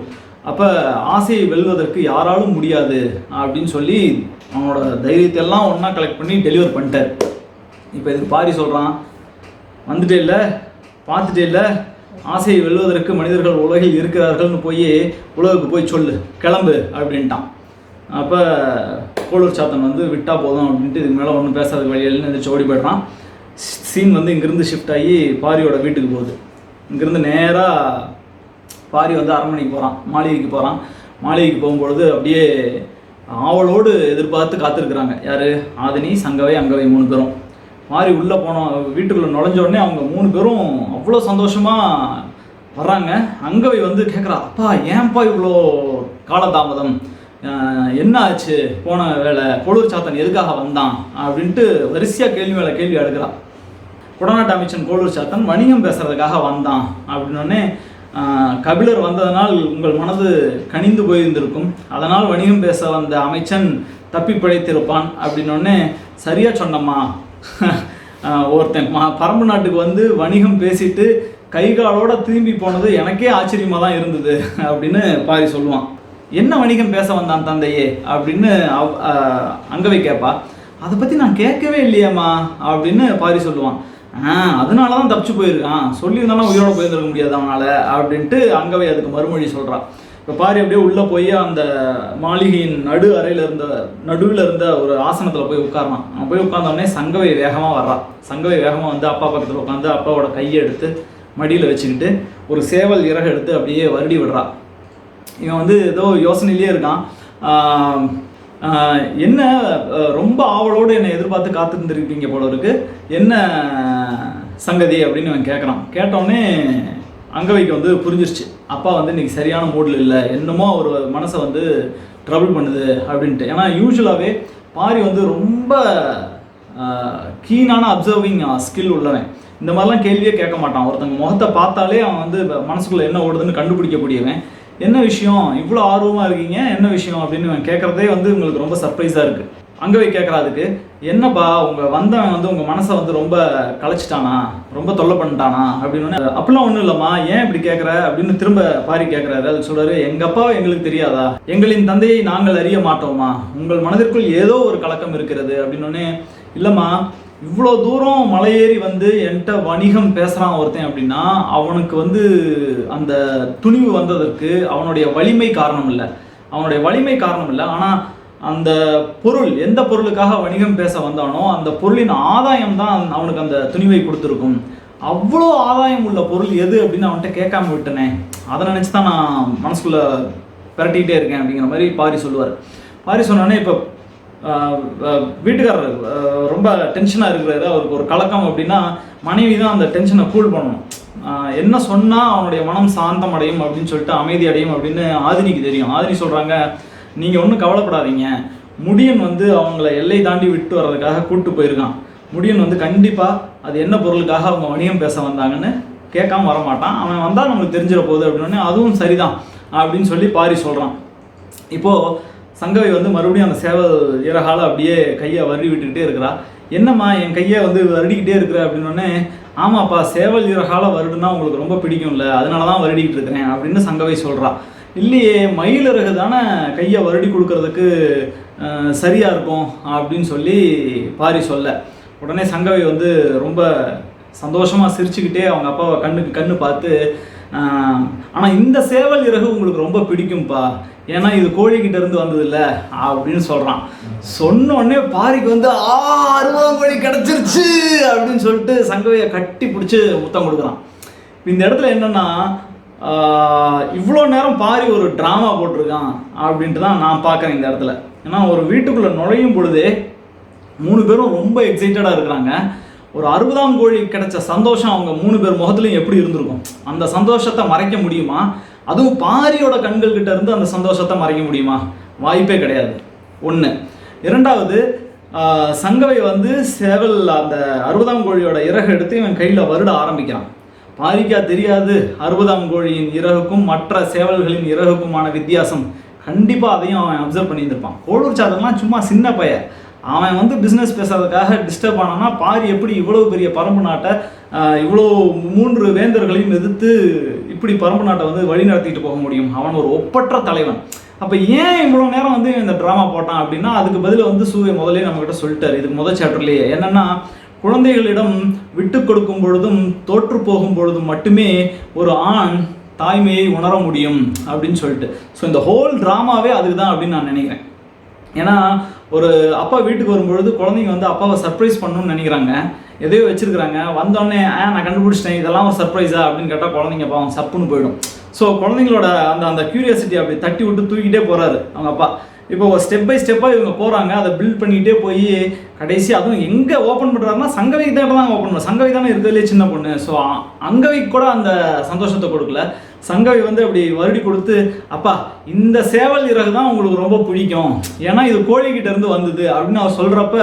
அப்போ ஆசையை வெல்வதற்கு யாராலும் முடியாது அப்படின்னு சொல்லி அவனோட தைரியத்தை எல்லாம் ஒன்றா கலெக்ட் பண்ணி டெலிவர் பண்ணிட்டார். இப்போ இதுக்கு பாரி சொல்கிறான், வந்துட்டே இல்லை, பார்த்துட்டே இல்லை, ஆசையை வெல்வதற்கு மனிதர்கள் உலகில் இருக்கிறார்கள்னு போய் உலகுக்கு போய் சொல்லு, கிளம்பு அப்படின்ட்டான். அப்போ கோடூர் சாத்தன் வந்து விட்டா போதும் அப்படின்ட்டு இதுக்கு மேலே ஒன்றும் பேசாத வழியில்னு எந்திரிச்சு ஓடி போய்ட்றான். சீன் வந்து இங்கேருந்து ஷிஃப்ட் ஆகி பாரியோட வீட்டுக்கு போகுது. இங்கேருந்து நேராக பாரி வந்து அரண்மனைக்கு போகிறான், மாளிகைக்கு போகிறான். மாளிகைக்கு போகும்பொழுது அப்படியே ஆவலோடு எதிர்பார்த்து காத்திருக்கிறாங்க. யார்? ஆதினி, சங்கவை, அங்கவை 3 பேரும். மாறி உள்ளே வீட்டுக்குள்ளே நுழைஞ்ச உடனே அவங்க 3 பேரும் அவ்வளோ சந்தோஷமாக வர்றாங்க. அங்கவை வந்து கேட்குறா, அப்பா ஏன்ப்பா இவ்வளோ காலதாமதம், என்ன ஆச்சு, போன வேலை, கோடூர் சாத்தன் எதுக்காக வந்தான் அப்படின்ட்டு வரிசையாக கேள்வி மேலே கேள்வி அடுக்கிறான். குடநாட்டு அமைச்சன் கோடூர் சாத்தன் வணிகம் பேசுறதுக்காக வந்தான் அப்படின்னோடனே, கபிலர் வந்ததனால் உங்கள் மனது கனிந்து போயிருந்திருக்கும், அதனால் வணிகம் பேச வந்த அமைச்சன் தப்பி பிழைத்திருப்பான் அப்படின்னோடனே, சரியாக சொன்னம்மா, ஒருத்தன் பரம்பு நாட்டுக்கு வந்து வணிகம் பேசிட்டு கைகாலோட திரும்பி போனது எனக்கே ஆச்சரியமாக தான் இருந்தது அப்படின்னு பாரி சொல்லுவான். என்ன வணிகம் பேச வந்தான் தந்தையே அப்படின்னு அங்கவை கேட்பா. அதை பற்றி நான் கேட்கவே இல்லையாம்மா அப்படின்னு பாரி சொல்லுவான். அதனால தான் தப்பிச்சு போயிருக்கான், சொல்லியிருந்தாலும் உயிரோடு போயிருந்துருக்க முடியாது அவனால் அப்படின்ட்டு அங்கவை அதுக்கு மறுமொழி சொல்கிறான். இப்போ பாரி அப்படியே உள்ளே போய் அந்த மாளிகையின் நடுவில் இருந்த ஒரு ஆசனத்தில் போய் உட்கார்றான். அவன் போய் உட்கார்ந்தோடனே சங்கவை வேகமாக வர்றான். சங்கவை வேகமாக வந்து அப்பா பக்கத்தில் உட்காந்து அப்பாவோட கையை எடுத்து மடியில் வச்சுக்கிட்டு ஒரு சேவல் இறகு எடுத்து அப்படியே வருடி விடுறான். இவன் வந்து ஏதோ யோசனையிலே இருக்கான். என்ன ரொம்ப ஆவலோடு என்னை எதிர்பார்த்து காத்திருந்துருப்பீங்க போல இருக்கு, என்ன சங்கதி அப்படின்னு அவன் கேட்குறான். கேட்டோடனே அங்கவைக்கு வந்து புரிஞ்சிருச்சு, அப்பா வந்து இன்றைக்கி சரியான மூடில் இல்லை, என்னமோ ஒரு மனசை வந்து ட்ரபிள் பண்ணுது அப்படின்ட்டு. ஏன்னா யூஸ்வலாகவே பாரி வந்து ரொம்ப கீனான அப்சர்விங் ஸ்கில் உள்ளவன். இந்த மாதிரிலாம் கேள்வியே கேட்க மாட்டான். ஒருத்தங்க முகத்தை பார்த்தாலே அவன் வந்து மனசுக்குள்ளே என்ன ஓடுதுன்னு கண்டுபிடிக்கக்கூடியவன். என்ன விஷயம், இவ்வளோ ஆர்வமாக இருக்கீங்க, என்ன விஷயம் அப்படின்னு அவன் கேட்குறதே வந்து உங்களுக்கு ரொம்ப சர்ப்ரைஸாக இருக்குது. அங்கவை கேட்குறாதுக்கு, என்னப்பா உங்கள் வந்தவன் வந்து உங்கள் மனசை வந்து ரொம்ப கலைச்சிட்டானா, ரொம்ப தொல்லை பண்ணிட்டானா அப்படின்னு. அப்படிலாம் ஒன்றும் இல்லைம்மா, ஏன் இப்படி கேட்குற அப்படின்னு திரும்ப பாரி கேட்குறாரு. அது சொல்கிறாரு, எங்கள் அப்பாவை எங்களுக்கு தெரியாதா, எங்களின் தந்தையை நாங்கள் அறிய மாட்டோமா, உங்கள் மனதிற்குள் ஏதோ ஒரு கலக்கம் இருக்கிறது அப்படின்னோடனே, இல்லைம்மா இவ்வளோ தூரம் மலையேறி வந்து என்கிட்ட வணிகம் பேசுகிறான் ஒருத்தன் அப்படின்னா அவனுக்கு வந்து அந்த துணிவு வந்ததற்கு அவனுடைய வலிமை காரணம் இல்லை, ஆனால் அந்த பொருள், எந்த பொருளுக்காக வணிகம் பேச வந்தானோ அந்த பொருளின் ஆதாயம் தான் அவனுக்கு அந்த துணிவை கொடுத்துருக்கும். அவ்வளோ ஆதாயம் உள்ள பொருள் எது அப்படின்னு அவன்கிட்ட கேட்காம விட்டனே, அதை நினச்சி தான் நான் மனசுக்குள்ளே பிரட்டிகிட்டே இருக்கேன் அப்படிங்கிற மாதிரி பாரி சொல்லுவார். பாரி சொன்னோடனே இப்போ வீட்டுக்காரர் ரொம்ப டென்ஷனாக இருக்கிறாரு, அவருக்கு ஒரு கலக்கம் அப்படின்னா மனைவி தான் அந்த டென்ஷனை கூல் பண்ணணும். என்ன சொன்னால் அவனுடைய மனம் சாந்தம் அடையும் அப்படின்னு சொல்லிட்டு அமைதி அடையும் அப்படின்னு ஆதினிக்கு தெரியும். ஆதினி சொல்கிறாங்க, நீங்கள் ஒன்றும் கவலைப்படாதீங்க, முடியன் வந்து அவங்கள எல்லை தாண்டி விட்டு வர்றதுக்காக கூப்பிட்டு போயிருக்கான். முடியன் வந்து கண்டிப்பாக அது என்ன பொருளுக்காக அவங்க வணிகம் பேச வந்தாங்கன்னு கேட்காம வரமாட்டான், அவன் வந்தால் நம்மளுக்கு தெரிஞ்சிட போகுது அப்படின்னே அதுவும் சரிதான் அப்படின்னு சொல்லி பாரி சொல்கிறான். இப்போது சங்கவை வந்து மறுபடியும் அந்த சேவல் இறகால அப்படியே கையை வருடி விட்டுக்கிட்டே இருக்கிறா. என்னம்மா என் கையை வந்து வருடிக்கிட்டே இருக்கிற அப்படின்னோடனே, ஆமாப்பா சேவல் இறகால வருடுனா உங்களுக்கு ரொம்ப பிடிக்கும்ல, அதனால தான் வருடிக்கிட்டு இருக்கிறேன் அப்படின்னு சங்கவை சொல்கிறா. இல்லையே, மயில் இறகு தானே கையை வருடி கொடுக்கறதுக்கு சரியாக இருக்கும் அப்படின்னு சொல்லி பாரி சொல்ல, உடனே சங்கவை வந்து ரொம்ப சந்தோஷமாக சிரிச்சுக்கிட்டே அவங்க அப்பாவை கண்ணுக்கு கண்ணு பார்த்து, ஆனால் இந்த சேவல் இறகு உங்களுக்கு ரொம்ப பிடிக்கும்ப்பா, ஏன்னா இது கோழிக்கிட்ட இருந்து வந்தது இல்லை அப்படின்னு சொல்கிறான். சொன்னோடனே பாரிக்கு வந்து 60ஆம் கோழி கிடச்சிருச்சு அப்படின்னு சொல்லிட்டு சங்கவையை கட்டி பிடிச்சி முத்தம் கொடுக்குறான். இந்த இடத்துல என்னென்னா, இவ்வளோ நேரம் பாரி ஒரு ட்ராமா போட்டிருக்கான் அப்படின்ட்டு தான் நான் பார்க்குறேன் இந்த இடத்துல. ஏன்னா ஒரு வீட்டுக்குள்ளே நுழையும் பொழுதே 3 பேரும் ரொம்ப எக்ஸைட்டடாக இருக்கிறாங்க. ஒரு 60ஆம் கோழி கிடைச்ச சந்தோஷம் அவங்க 3 பேர் முகத்துலையும் எப்படி இருந்திருக்கும், அந்த சந்தோஷத்தை மறைக்க முடியுமா? அதுவும் பாரியோட கண்கள் கிட்ட இருந்து அந்த சந்தோஷத்தை மறைக்க முடியுமா? வாய்ப்பே கிடையாது. ஒன்று. இரண்டாவது, சங்கவை வந்து சேவல் அந்த 60ஆம் கோழியோட இறகு எடுத்து இவன் கையில் வருட ஆரம்பிக்கிறான். பாரிக்கா தெரியாது 60ஆம் கோழியின் இறகுக்கும் மற்ற சேவல்களின் இறகுக்குமான வித்தியாசம். கண்டிப்பாக அதையும் அவன் அப்சர்வ் பண்ணியிருந்திருப்பான். கோளூர் சாதம்லாம் சும்மா சின்ன பையன், அவன் வந்து பிஸ்னஸ் பேசுறதுக்காக டிஸ்டர்ப் ஆனான்னா பாரி எப்படி இவ்வளோ பெரிய பரம்பு நாட்டை, இவ்வளோ 3 வேந்தர்களையும் எதிர்த்து இப்படி பரம்பு நாட்டை வந்து வழி நடத்திட்டு போக முடியும்? அவன் ஒரு ஒப்பற்ற தலைவன். அப்போ ஏன் இவ்வளோ நேரம் வந்து இந்த ட்ராமா போட்டான் அப்படின்னா, அதுக்கு பதில் வந்து சூரிய முதலே நம்மகிட்ட சொல்லிட்டார் இதுக்கு முதல் சாப்டர்லேயே. என்னென்னா, குழந்தைகளிடம் விட்டு கொடுக்கும் பொழுதும் தோற்று போகும் பொழுதும் மட்டுமே ஒரு ஆண் தாய்மையை உணர முடியும் அப்படின்னு சொல்லிட்டு. ஸோ இந்த ஹோல் ட்ராமாவே அதுக்கு தான் அப்படின்னு நான் நினைக்கிறேன். ஏன்னா ஒரு அப்பா வீட்டுக்கு வரும்பொழுது குழந்தைங்க வந்து அப்பாவை சர்ப்ரைஸ் பண்ணணும்னு நினைக்கிறாங்க, எதையோ வச்சுருக்கிறாங்க. வந்தோடனே நான் கண்டுபிடிச்சிட்டேன் இதெல்லாம் ஒரு சர்ப்ரைஸா அப்படின்னு கேட்டால் குழந்தைங்க பாவம் சப்புன்னு போயிடும். ஸோ குழந்தைங்களோட அந்த க்யூரியாசிட்டி அப்படி தட்டி விட்டு தூக்கிட்டே போகிறாரு அவங்க அப்பா. இப்போ ஸ்டெப் பை ஸ்டெப்பாக இவங்க போகிறாங்க, அதை பில்ட் பண்ணிகிட்டே போய் கடைசி அதுவும் எங்கே ஓப்பன் பண்ணுறாருன்னா சங்கவை தான் ஓப்பன் பண்ணுவோம். சங்கவை தானே இருக்கிறதுலே சின்ன பொண்ணு. ஸோ அங்கவைக்கு கூட அந்த சந்தோஷத்தை கொடுக்கல. சங்கவை வந்து அப்படி வருடி கொடுத்து, அப்பா இந்த சேவல் இறகு தான் உங்களுக்கு ரொம்ப பிடிக்கும், ஏன்னா இது கோழிக்கிட்ட இருந்து வந்தது அப்படின்னு அவர் சொல்கிறப்ப,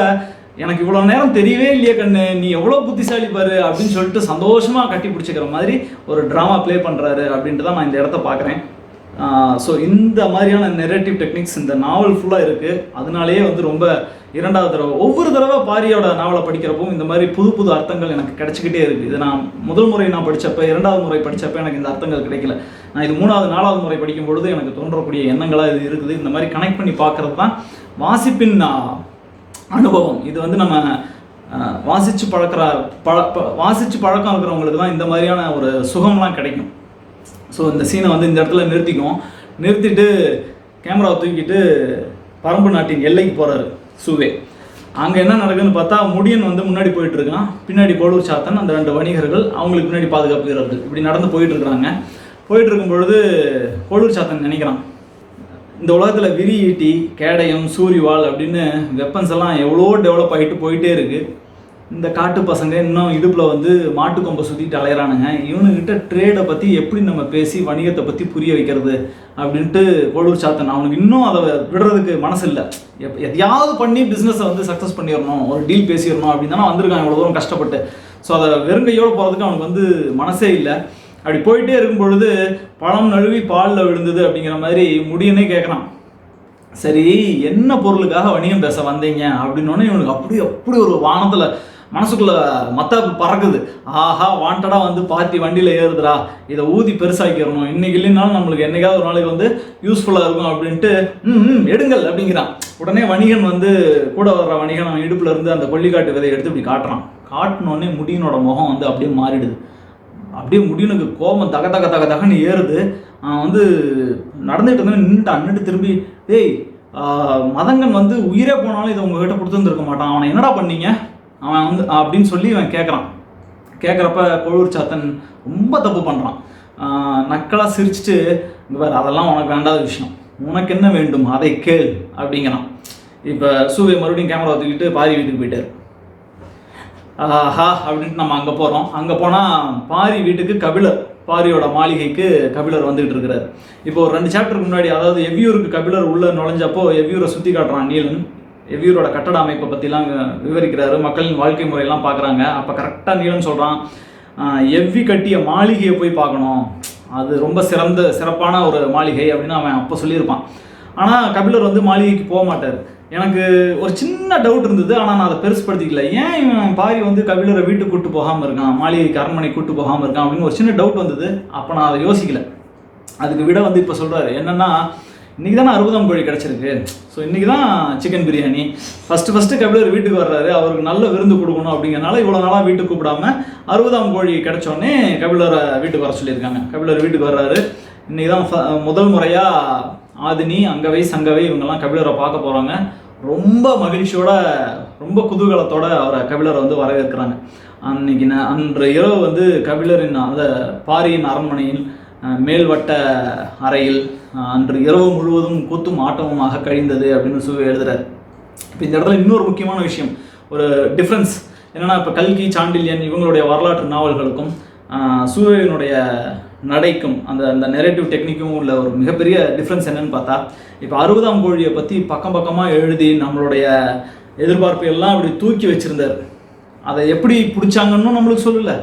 எனக்கு இவ்வளோ நேரம் தெரியவே இல்லையே கண்ணு, நீ எவ்வளோ புத்திசாலி பாரு அப்படின்னு சொல்லிட்டு சந்தோஷமாக கட்டி பிடிச்சிக்கிற மாதிரி ஒரு ட்ராமா ப்ளே பண்ணுறாரு அப்படின்ட்டு தான் நான் இந்த இடத்த பார்க்குறேன். ஸோ இந்த மாதிரியான நெரேட்டிவ் டெக்னிக்ஸ் இந்த நாவல் ஃபுல்லாக இருக்குது. அதனாலேயே வந்து ரொம்ப இரண்டாவது தடவை ஒவ்வொரு தடவை பாரியோட நாவலை படிக்கிறப்பவும் இந்த மாதிரி புது புது அர்த்தங்கள் எனக்கு கிடச்சிக்கிட்டே இருக்குது. இது நான் முதல் முறை நான் படித்தப்போ, 2வது முறை படித்தப்போ எனக்கு இந்த அர்த்தங்கள் கிடைக்கல. நான் இது 3வது 4வது முறை படிக்கும் பொழுது எனக்கு தோன்றக்கூடிய எண்ணங்களாக இது இருக்குது. இந்த மாதிரி கனெக்ட் பண்ணி பார்க்குறது தான் வாசிப்பின் அனுபவம். இது வந்து நம்ம வாசித்து பழக்கம் இருக்கிறவங்களுக்கு தான் இந்த மாதிரியான ஒரு சுகம்லாம் கிடைக்கும். ஸோ இந்த சீனை வந்து இந்த இடத்துல நிறுத்திட்டு கேமராவை தூக்கிட்டு பரம்பு நாட்டின் எல்லைக்கு போகிறாரு சூவே. அங்கே என்ன நடக்குதுன்னு பார்த்தா, முடியன் வந்து முன்னாடி போயிட்டுருக்கான், பின்னாடி கோளூர் சாத்தன், அந்த 2 வணிகர்கள் அவங்களுக்கு பின்னாடி பாதுகாப்பு வீரர்கள் இப்படி நடந்து போயிட்டுருக்குறாங்க. போயிட்டுருக்கும் பொழுது கோளூர் சாத்தன் நினைக்கிறான், இந்த உலகத்தில் விரி ஈட்டி, கேடயம், சூரிவாள் அப்படின்னு வெப்பன்ஸ் எல்லாம் எவ்வளோ டெவலப் ஆகிட்டு போயிட்டே இருக்குது. இந்த காட்டு பசங்க இன்னும் இடுப்பில் வந்து மாட்டு கொம்பை சுற்றிட்டு அலையிறானுங்க, இவனுக்கிட்ட ட்ரேடை பற்றி எப்படி நம்ம பேசி வணிகத்தை பற்றி புரிய வைக்கிறது அப்படின்ட்டு கோளூர் சாத்தன் அவனுக்கு இன்னும் அதை விடுறதுக்கு மனசு இல்லை. எதையாவது பண்ணி பிஸ்னஸை வந்து சக்ஸஸ் பண்ணிடணும், ஒரு டீல் பேசிடணும் அப்படின்னு தானே வந்திருக்கான் இவ்வளோ தூரம் கஷ்டப்பட்டு. ஸோ அதை வெறுங்கையோடு போகிறதுக்கு அவனுக்கு வந்து மனசே இல்லை. அப்படி போயிட்டே இருக்கும் பொழுது பழம் நழுவி பாலில் விழுந்தது அப்படிங்கிற மாதிரி முடியனே கேட்குறான், சரி என்ன பொருளுக்காக வணிகம் பேச வந்தீங்க அப்படின்னோடனே இவனுக்கு அப்படி ஒரு வானத்தில் மனசுக்குள்ளே மத்தாப்பு பறக்குது. ஆஹா, வாண்டடாக வந்து பார்ட்டி வண்டியில் ஏறுதுடா, இதை ஊதி பெருசாக்கிடணும், இன்றைக்கி இல்லைனாலும் நம்மளுக்கு என்றைக்காவது ஒரு நாளைக்கு வந்து யூஸ்ஃபுல்லாக இருக்கும் அப்படின்ட்டு எடுங்கள் அப்படிங்கிறான். உடனே வணிகன் வந்து கூட வர்ற வணிகன் அவன் இடுப்பில் இருந்து அந்த கொல்லிக்காட்டு விதையை எடுத்து இப்படி காட்டுறான். காட்டினோடனே முடியனோட முகம் வந்து அப்படியே மாறிடுது. அப்படியே முடியனுக்கு கோபம் தகன்னு ஏறுது. அவன் வந்து நடந்துகிட்டு இருந்தேன் நின்றுட்டு திரும்பி, டேய் மதங்கன் வந்து உயிரே போனாலும் இதை உங்ககிட்ட கொடுத்துருந்துருக்க மாட்டான், அவனை என்னடா பண்ணீங்க அவன் வந்து அப்படின்னு சொல்லி அவன் கேட்குறான். கேட்குறப்ப கோளூர் சாத்தன் ரொம்ப தப்பு பண்ணுறான். நக்கலாக சிரிச்சுட்டு, இந்த வேறு அதெல்லாம் உனக்கு வேண்டாத விஷயம், உனக்கு என்ன வேண்டும் அதை கேள் அப்படிங்கிறான். இப்போ சூவே மறுபடியும் கேமரா தூக்கிட்டு பாரி வீட்டுக்கு போயிட்டார். ஆஹா அப்படின்ட்டு நம்ம அங்கே போகிறோம். அங்கே போனால் பாரி வீட்டுக்கு கபிலர், பாரியோட மாளிகைக்கு கபிலர் வந்துகிட்டு இருக்கிறார். இப்போ ஒரு 2 சாப்டருக்கு முன்னாடி, அதாவது எவ்வியூருக்கு கபிலர் உள்ளே நுழைஞ்சப்போ எவ்வியூரை சுற்றி காட்டுறான் நீலன். எவ்வியூரோட கட்டட அமைப்பை பற்றிலாம் விவரிக்கிறாரு, மக்களின் வாழ்க்கை முறையெல்லாம் பார்க்குறாங்க. அப்போ கரெக்டாக நீலன் சொல்கிறான், எவ்வி கட்டிய மாளிகையை போய் பார்க்கணும், அது ரொம்ப சிறப்பான ஒரு மாளிகை அப்படின்னு அவன் அப்போ சொல்லியிருப்பான். ஆனால் கபிலர் வந்து மாளிகைக்கு போக மாட்டார். எனக்கு ஒரு சின்ன டவுட் இருந்தது, ஆனால் நான் அதை பெருசுப்படுத்திக்கல. ஏன் இவன் பாரி வந்து கபிலரை வீட்டுக்கு கூப்பிட்டு போகாமல் இருக்கான், மாளிகைக்கு அரண்மனை கூப்பிட்டு போகாமல் இருக்கான் அப்படின்னு ஒரு சின்ன டவுட் வந்தது. அப்போ நான் அதை யோசிக்கல. அதுக்கு விட வந்து இப்போ சொல்கிறாரு என்னென்னா, இன்றைக்கி தானே 60ஆம் கோழி கிடச்சிருக்கு, ஸோ இன்றைக்கி தான் சிக்கன் பிரியாணி. ஃபஸ்ட்டு கபிலர் வீட்டுக்கு வர்றாரு, அவருக்கு நல்ல விருந்து கொடுக்கணும் அப்படிங்கிறனால இவ்வளோ நாளாக வீட்டுக்கு கூப்பிடாம 60ஆம் கோழி கிடச்சோடனே கபிலரை வீட்டுக்கு வர சொல்லியிருக்காங்க. கபிலர் வீட்டுக்கு வர்றாரு. இன்றைக்கி தான் முதல் முறையாக ஆதினி, அங்கவை, சங்கவை இவங்கெல்லாம் கபிலரை பார்க்க போகிறாங்க. ரொம்ப மகிழ்ச்சியோட, ரொம்ப குதூகலத்தோட அவரை கபிலரை வந்து வரவேற்கிறாங்க. அன்று இரவு வந்து கபிலரின் அந்த பாரியின் அரண்மனையில் மேல்வட்ட அறையில் அன்று இரவு முழுவதும் கூத்தும் ஆட்டமுமாக கழிந்தது அப்படின்னு சொல்லி எழுதுறாரு. இப்போ இந்த இடத்துல இன்னொரு முக்கியமான விஷயம், ஒரு டிஃப்ரென்ஸ் என்னென்னா, இப்போ கல்கி, சாண்டில்யன் இவங்களுடைய வரலாற்று நாவல்களுக்கும் சூரியனுடைய நடைக்கும் அந்த நெரேட்டிவ் டெக்னிக்கும் உள்ள ஒரு மிகப்பெரிய டிஃப்ரென்ஸ் என்னன்னு பார்த்தா, இப்போ 60ஆம் கோழியை பற்றி பக்கமாக எழுதி நம்மளுடைய எதிர்பார்ப்பு எல்லாம் அப்படி தூக்கி வச்சுருந்தார். அதை எப்படி பிடிச்சாங்கன்னு நம்மளுக்கு சொல்லலை,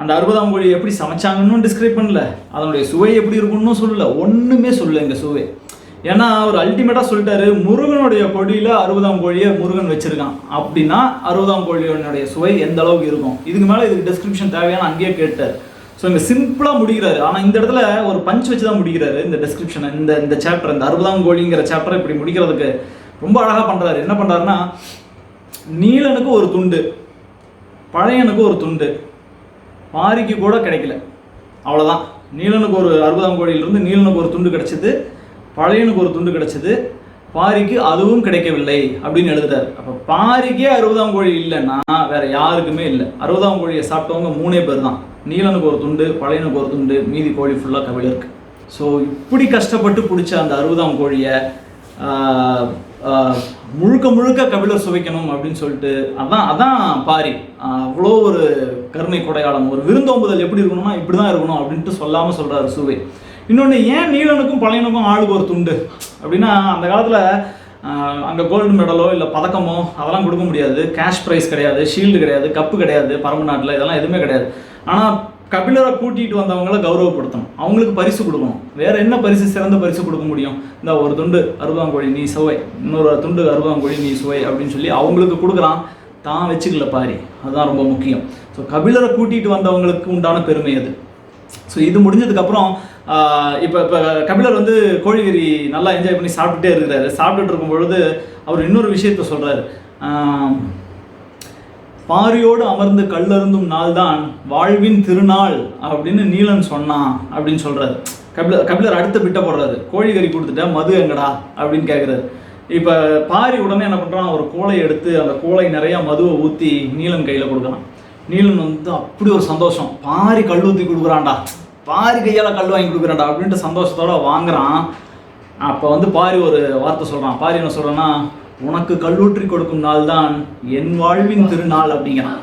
அந்த 60ஆம் கோழி எப்படி சமைச்சாங்கன்னு டிஸ்கிரைப் பண்ணல, அதனுடைய சுவை எப்படி இருக்குன்னு சொல்லலை, ஒன்றுமே சொல்லலை எங்கள் சுவை. ஏன்னா அவர் அல்டிமேட்டாக சொல்லிட்டாரு, முருகனுடைய கொடியில் 60ஆம் கோழியை முருகன் வச்சுருக்கான் அப்படின்னா 60ஆம் கோழியோடைய சுவை எந்த அளவுக்கு இருக்கும், இதுக்கு மேலே இதுக்கு டிஸ்கிரிப்ஷன் தேவையான அங்கேயே கேட்டார். ஸோ இங்கே சிம்பிளாக முடிக்கிறாரு. ஆனால் இந்த இடத்துல ஒரு பஞ்ச் வச்சு தான் முடிக்கிறாரு இந்த டிஸ்கிரிப்ஷனை. இந்த சாப்டர், இந்த 60ஆம் கோழிங்கிற சாப்டரை இப்படி முடிக்கிறதுக்கு ரொம்ப அழகாக பண்ணுறாரு. என்ன பண்ணுறாருன்னா, நீலனுக்கு ஒரு துண்டு, பழையனுக்கு ஒரு துண்டு, பாரிக்கு கூட கிடைக்கல, அவ்வளோதான். நீலனுக்கு ஒரு 60ஆம் கோழியிலிருந்து நீலனுக்கு ஒரு துண்டு கிடச்சிது, பழையனுக்கு ஒரு துண்டு கிடச்சிது, பாரிக்கு அதுவும் கிடைக்கவில்லை அப்படின்னு எழுதுறாரு. அப்போ பாரிக்கே 60ஆம் கோழி இல்லைன்னா வேற யாருக்குமே இல்லை. 60ஆம் கோழியை சாப்பிட்டவங்க 3 பேர் தான். நீலனுக்கு ஒரு துண்டு, பழையனுக்கு ஒரு துண்டு, மீதி கோழி ஃபுல்லாக கபிலருக்கு. ஸோ இப்படி கஷ்டப்பட்டு பிடிச்ச அந்த 60ஆம் கோழியை முழுக்க கபிலர் சுவைக்கணும் அப்படின்னு சொல்லிட்டு அதான் பாரி. அவ்வளோ ஒரு கருணை கொடையாளம். ஒரு விருந்தோம்புதல் எப்படி இருக்கணும்னா இப்படி தான் இருக்கணும் அப்படின்ட்டு சொல்லாமல் சொல்கிறாரு சுவை. இன்னொன்று, ஏன் நீலனுக்கும் பழையனுக்கும் ஆளுக்கு ஒரு துண்டு அப்படின்னா, அந்த காலத்தில் அங்கே கோல்டு மெடலோ இல்லை பதக்கமோ அதெல்லாம் கொடுக்க முடியாது, கேஷ் ப்ரைஸ் கிடையாது, ஷீல்டு கிடையாது, கப்பு கிடையாது, பரம்பு நாட்டில் இதெல்லாம் எதுவுமே கிடையாது. ஆனால் கபிலரை கூட்டிகிட்டு வந்தவங்கள கௌரவப்படுத்தணும், அவங்களுக்கு பரிசு கொடுக்கணும். வேறு என்ன பரிசு, சிறந்த பரிசு கொடுக்க முடியும்? இந்த ஒரு துண்டு 60ஆம் கோழி நீ சுவை, இன்னொரு துண்டு 60ஆம் கோழி நீ சுவை அப்படின்னு சொல்லி அவங்களுக்கு கொடுக்குறான், தான் வச்சுக்கல பாரி. அதுதான் ரொம்ப முக்கியம். ஸோ கபிலரை கூட்டிகிட்டு வந்தவங்களுக்கு உண்டான பெருமை அது. ஸோ இது முடிஞ்சதுக்கப்புறம் இப்போ கபிலர் வந்து கோழிகறி நல்லா என்ஜாய் பண்ணி சாப்பிட்டுட்டே இருக்கிறாரு. சாப்பிட்டுட்டு இருக்கும் பொழுது அவர் இன்னொரு விஷயத்த சொல்கிறார், பாரியோடு அமர்ந்து கல்லருந்தும் நாள் தான் வாழ்வின் திருநாள் அப்படின்னு நீலன் சொன்னான் அப்படின்னு சொல்கிறாரு. கபிலர் அடுத்த பிட்ட போடுறாரு, கோழிகறி கொடுத்துட்டா மது எங்கடா அப்படின்னு கேட்குறாரு. இப்போ பாரி உடனே என்ன பண்ணுறான், ஒரு கோலை எடுத்து அந்த கோலை நிறையா மதுவை ஊற்றி நீலன் கையில் கொடுக்குறான். நீலன் வந்து அப்படி ஒரு சந்தோஷம், பாரி கல் ஊற்றி கொடுக்குறான்டா, பாரி கையால் கல் வாங்கி கொடுக்குறான்டா அப்படின்ட்டு சந்தோஷத்தோடு வாங்குறான். அப்போ வந்து பாரி ஒரு வார்த்தை சொல்கிறான். பாரி என்ன சொல்கிறேன்னா, உனக்கு கல்லூற்றி கொடுக்கும் நாள் தான் என் வாழ்வின் திருநாள் அப்படிங்கிறான்.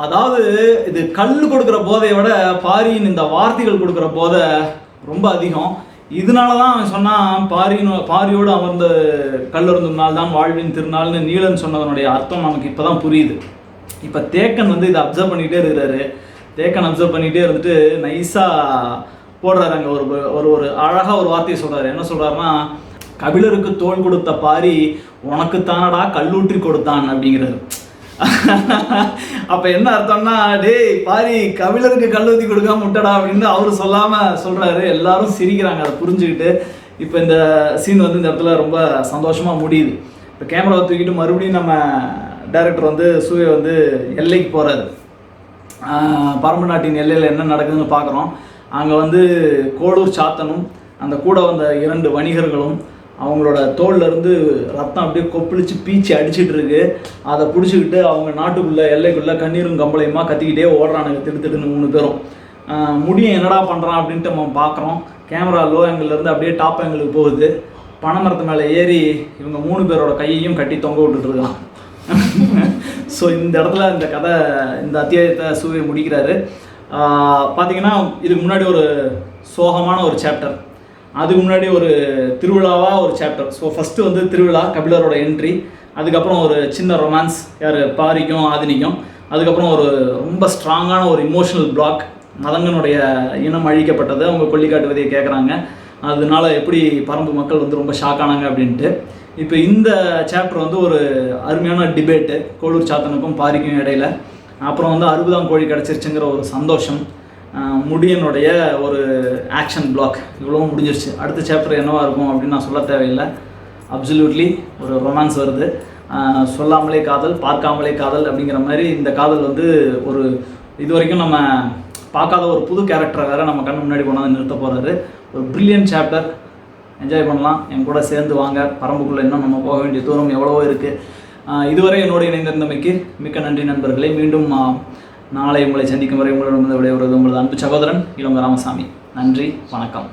அதாவது இது கல் கொடுக்குற போதையை விட பாரியின் இந்த வார்த்தைகள் கொடுக்குற போதை ரொம்ப அதிகம். இதனால தான் அவன் சொன்னான், பாரியோடு அமர்ந்த கல்லருந்தும் நாள் தான் வாழ்வின் திருநாள்னு நீலன் சொன்னதனுடைய அர்த்தம் நமக்கு இப்போ தான் புரியுது. இப்போ தேக்கன் வந்து இதை அப்சர்வ் பண்ணிகிட்டே இருக்கிறாரு. தேக்கன் அப்சர்வ் பண்ணிகிட்டே இருந்துட்டு நைஸாக போடுறாரு. அங்கே ஒரு அழகாக ஒரு வார்த்தையை சொல்கிறாரு. என்ன சொல்கிறாருன்னா, கபிலருக்கு தோள் கொடுத்த பாரி உனக்குத்தானடா கல்லூற்றி கொடுத்தான் அப்படிங்கிறாரு. அப்போ என்ன அர்த்தம்னா, டேய் பாரி கபிலருக்கு கல்லூற்றி கொடுக்காம விட்டடா அப்படின்னு அவரு சொல்லாமல் சொல்கிறாரு. எல்லாரும் சிரிக்கிறாங்க அதை புரிஞ்சுக்கிட்டு. இப்போ இந்த சீன் வந்து இந்த இடத்துல ரொம்ப சந்தோஷமாக முடியுது. இப்போ கேமராவை தூக்கிட்டு மறுபடியும் நம்ம டைரக்டர் வந்து சூரிய வந்து எல்லைக்கு போகிறாரு. பரம்பு நாட்டின் எல்லையில் என்ன நடக்குதுன்னு பார்க்குறோம். அங்கே வந்து கோளூர் சாத்தனும் அந்த கூட வந்த 2 வணிகர்களும் அவங்களோட தோல்லேருந்து ரத்தம் அப்படியே கொப்பளிச்சு பீச்சி அடிச்சிட்டு இருக்கு. அதை பிடிச்சிக்கிட்டு அவங்க நாட்டுக்குள்ளே எல்லைக்குள்ளே கண்ணீரும் கம்பளையுமா கத்திக்கிட்டே ஓடுறானுங்க திடுன்னு 3 பேரும். முடியும் என்னடா பண்ணுறான் அப்படின்ட்டு நம்ம பார்க்குறோம். கேமரா லோ ஆங்கிள்லேருந்து அப்படியே டாப் ஆங்கிளுக்கு போகுது. பனைமரத்து மேலே ஏறி இவங்க 3 பேரோட கையையும் கட்டி தொங்க விட்டுட்டுருக்கான். ஸோ இந்த இடத்துல இந்த கதை இந்த அத்தியாயத்தை சூரிய முடிக்கிறாரு. பார்த்தீங்கன்னா இதுக்கு முன்னாடி ஒரு சோகமான ஒரு சாப்டர், அதுக்கு முன்னாடி ஒரு திருவிழாவாக ஒரு சாப்டர். ஸோ ஃபஸ்ட்டு வந்து திருவிழா, கபிலரோட என்ட்ரி, அதுக்கப்புறம் ஒரு சின்ன ரொமான்ஸ் யார் பாரிக்கும் ஆதினிக்கும், அதுக்கப்புறம் ஒரு ரொம்ப ஸ்ட்ராங்கான ஒரு இமோஷனல் பிளாக், மதங்கனுடைய இனம் அழிக்கப்பட்டது, அவங்க கொல்லிக்காட்டு விதையை கேட்குறாங்க, அதனால எப்படி பரம்பு மக்கள் வந்து ரொம்ப ஷாக் ஆனாங்க அப்படின்ட்டு. இப்போ இந்த சாப்டர் வந்து ஒரு அருமையான டிபேட்டு கோளூர் சாத்தனுக்கும் பாரிக்கும் இடையில. அப்புறம் வந்து 60ஆம் கோழி கிடச்சிருச்சுங்கிற ஒரு சந்தோஷம், முடியனுடைய ஒரு ஆக்ஷன் பிளாக், இவ்வளவும் முடிஞ்சிருச்சு. அடுத்த சாப்டர் என்னவா இருக்கும் அப்படின்னு நான் சொல்ல தேவையில்லை. அப்சல்யூட்லி ஒரு ரொமான்ஸ் வருது. சொல்லாமலே காதல், பார்க்காமலே காதல் அப்படிங்கிற மாதிரி இந்த காதல் வந்து ஒரு இது வரைக்கும் நம்ம பார்க்காத ஒரு புது கேரக்டரை வேறு நம்ம கண்ணு முன்னாடி கொண்டாந்து நிறுத்த போகிறாரு. ஒரு ப்ரில்லியன்ட் சாப்டர், என்ஜாய் பண்ணலாம். என் கூட சேர்ந்து வாங்க. பரம்புக்குள்ளே இன்னும் நம்ம போக வேண்டிய தூரம் எவ்வளவோ இருக்குது. இதுவரை என்னோடு இணைந்திருந்தமைக்கு மிக்க நன்றி நண்பர்களே. மீண்டும் நாளை உங்களை சந்திக்கும் வரை உங்களிடம் விடைபெறுவது உங்களது அன்பு சகோதரன் இளங்க ராமசாமி. நன்றி, வணக்கம்.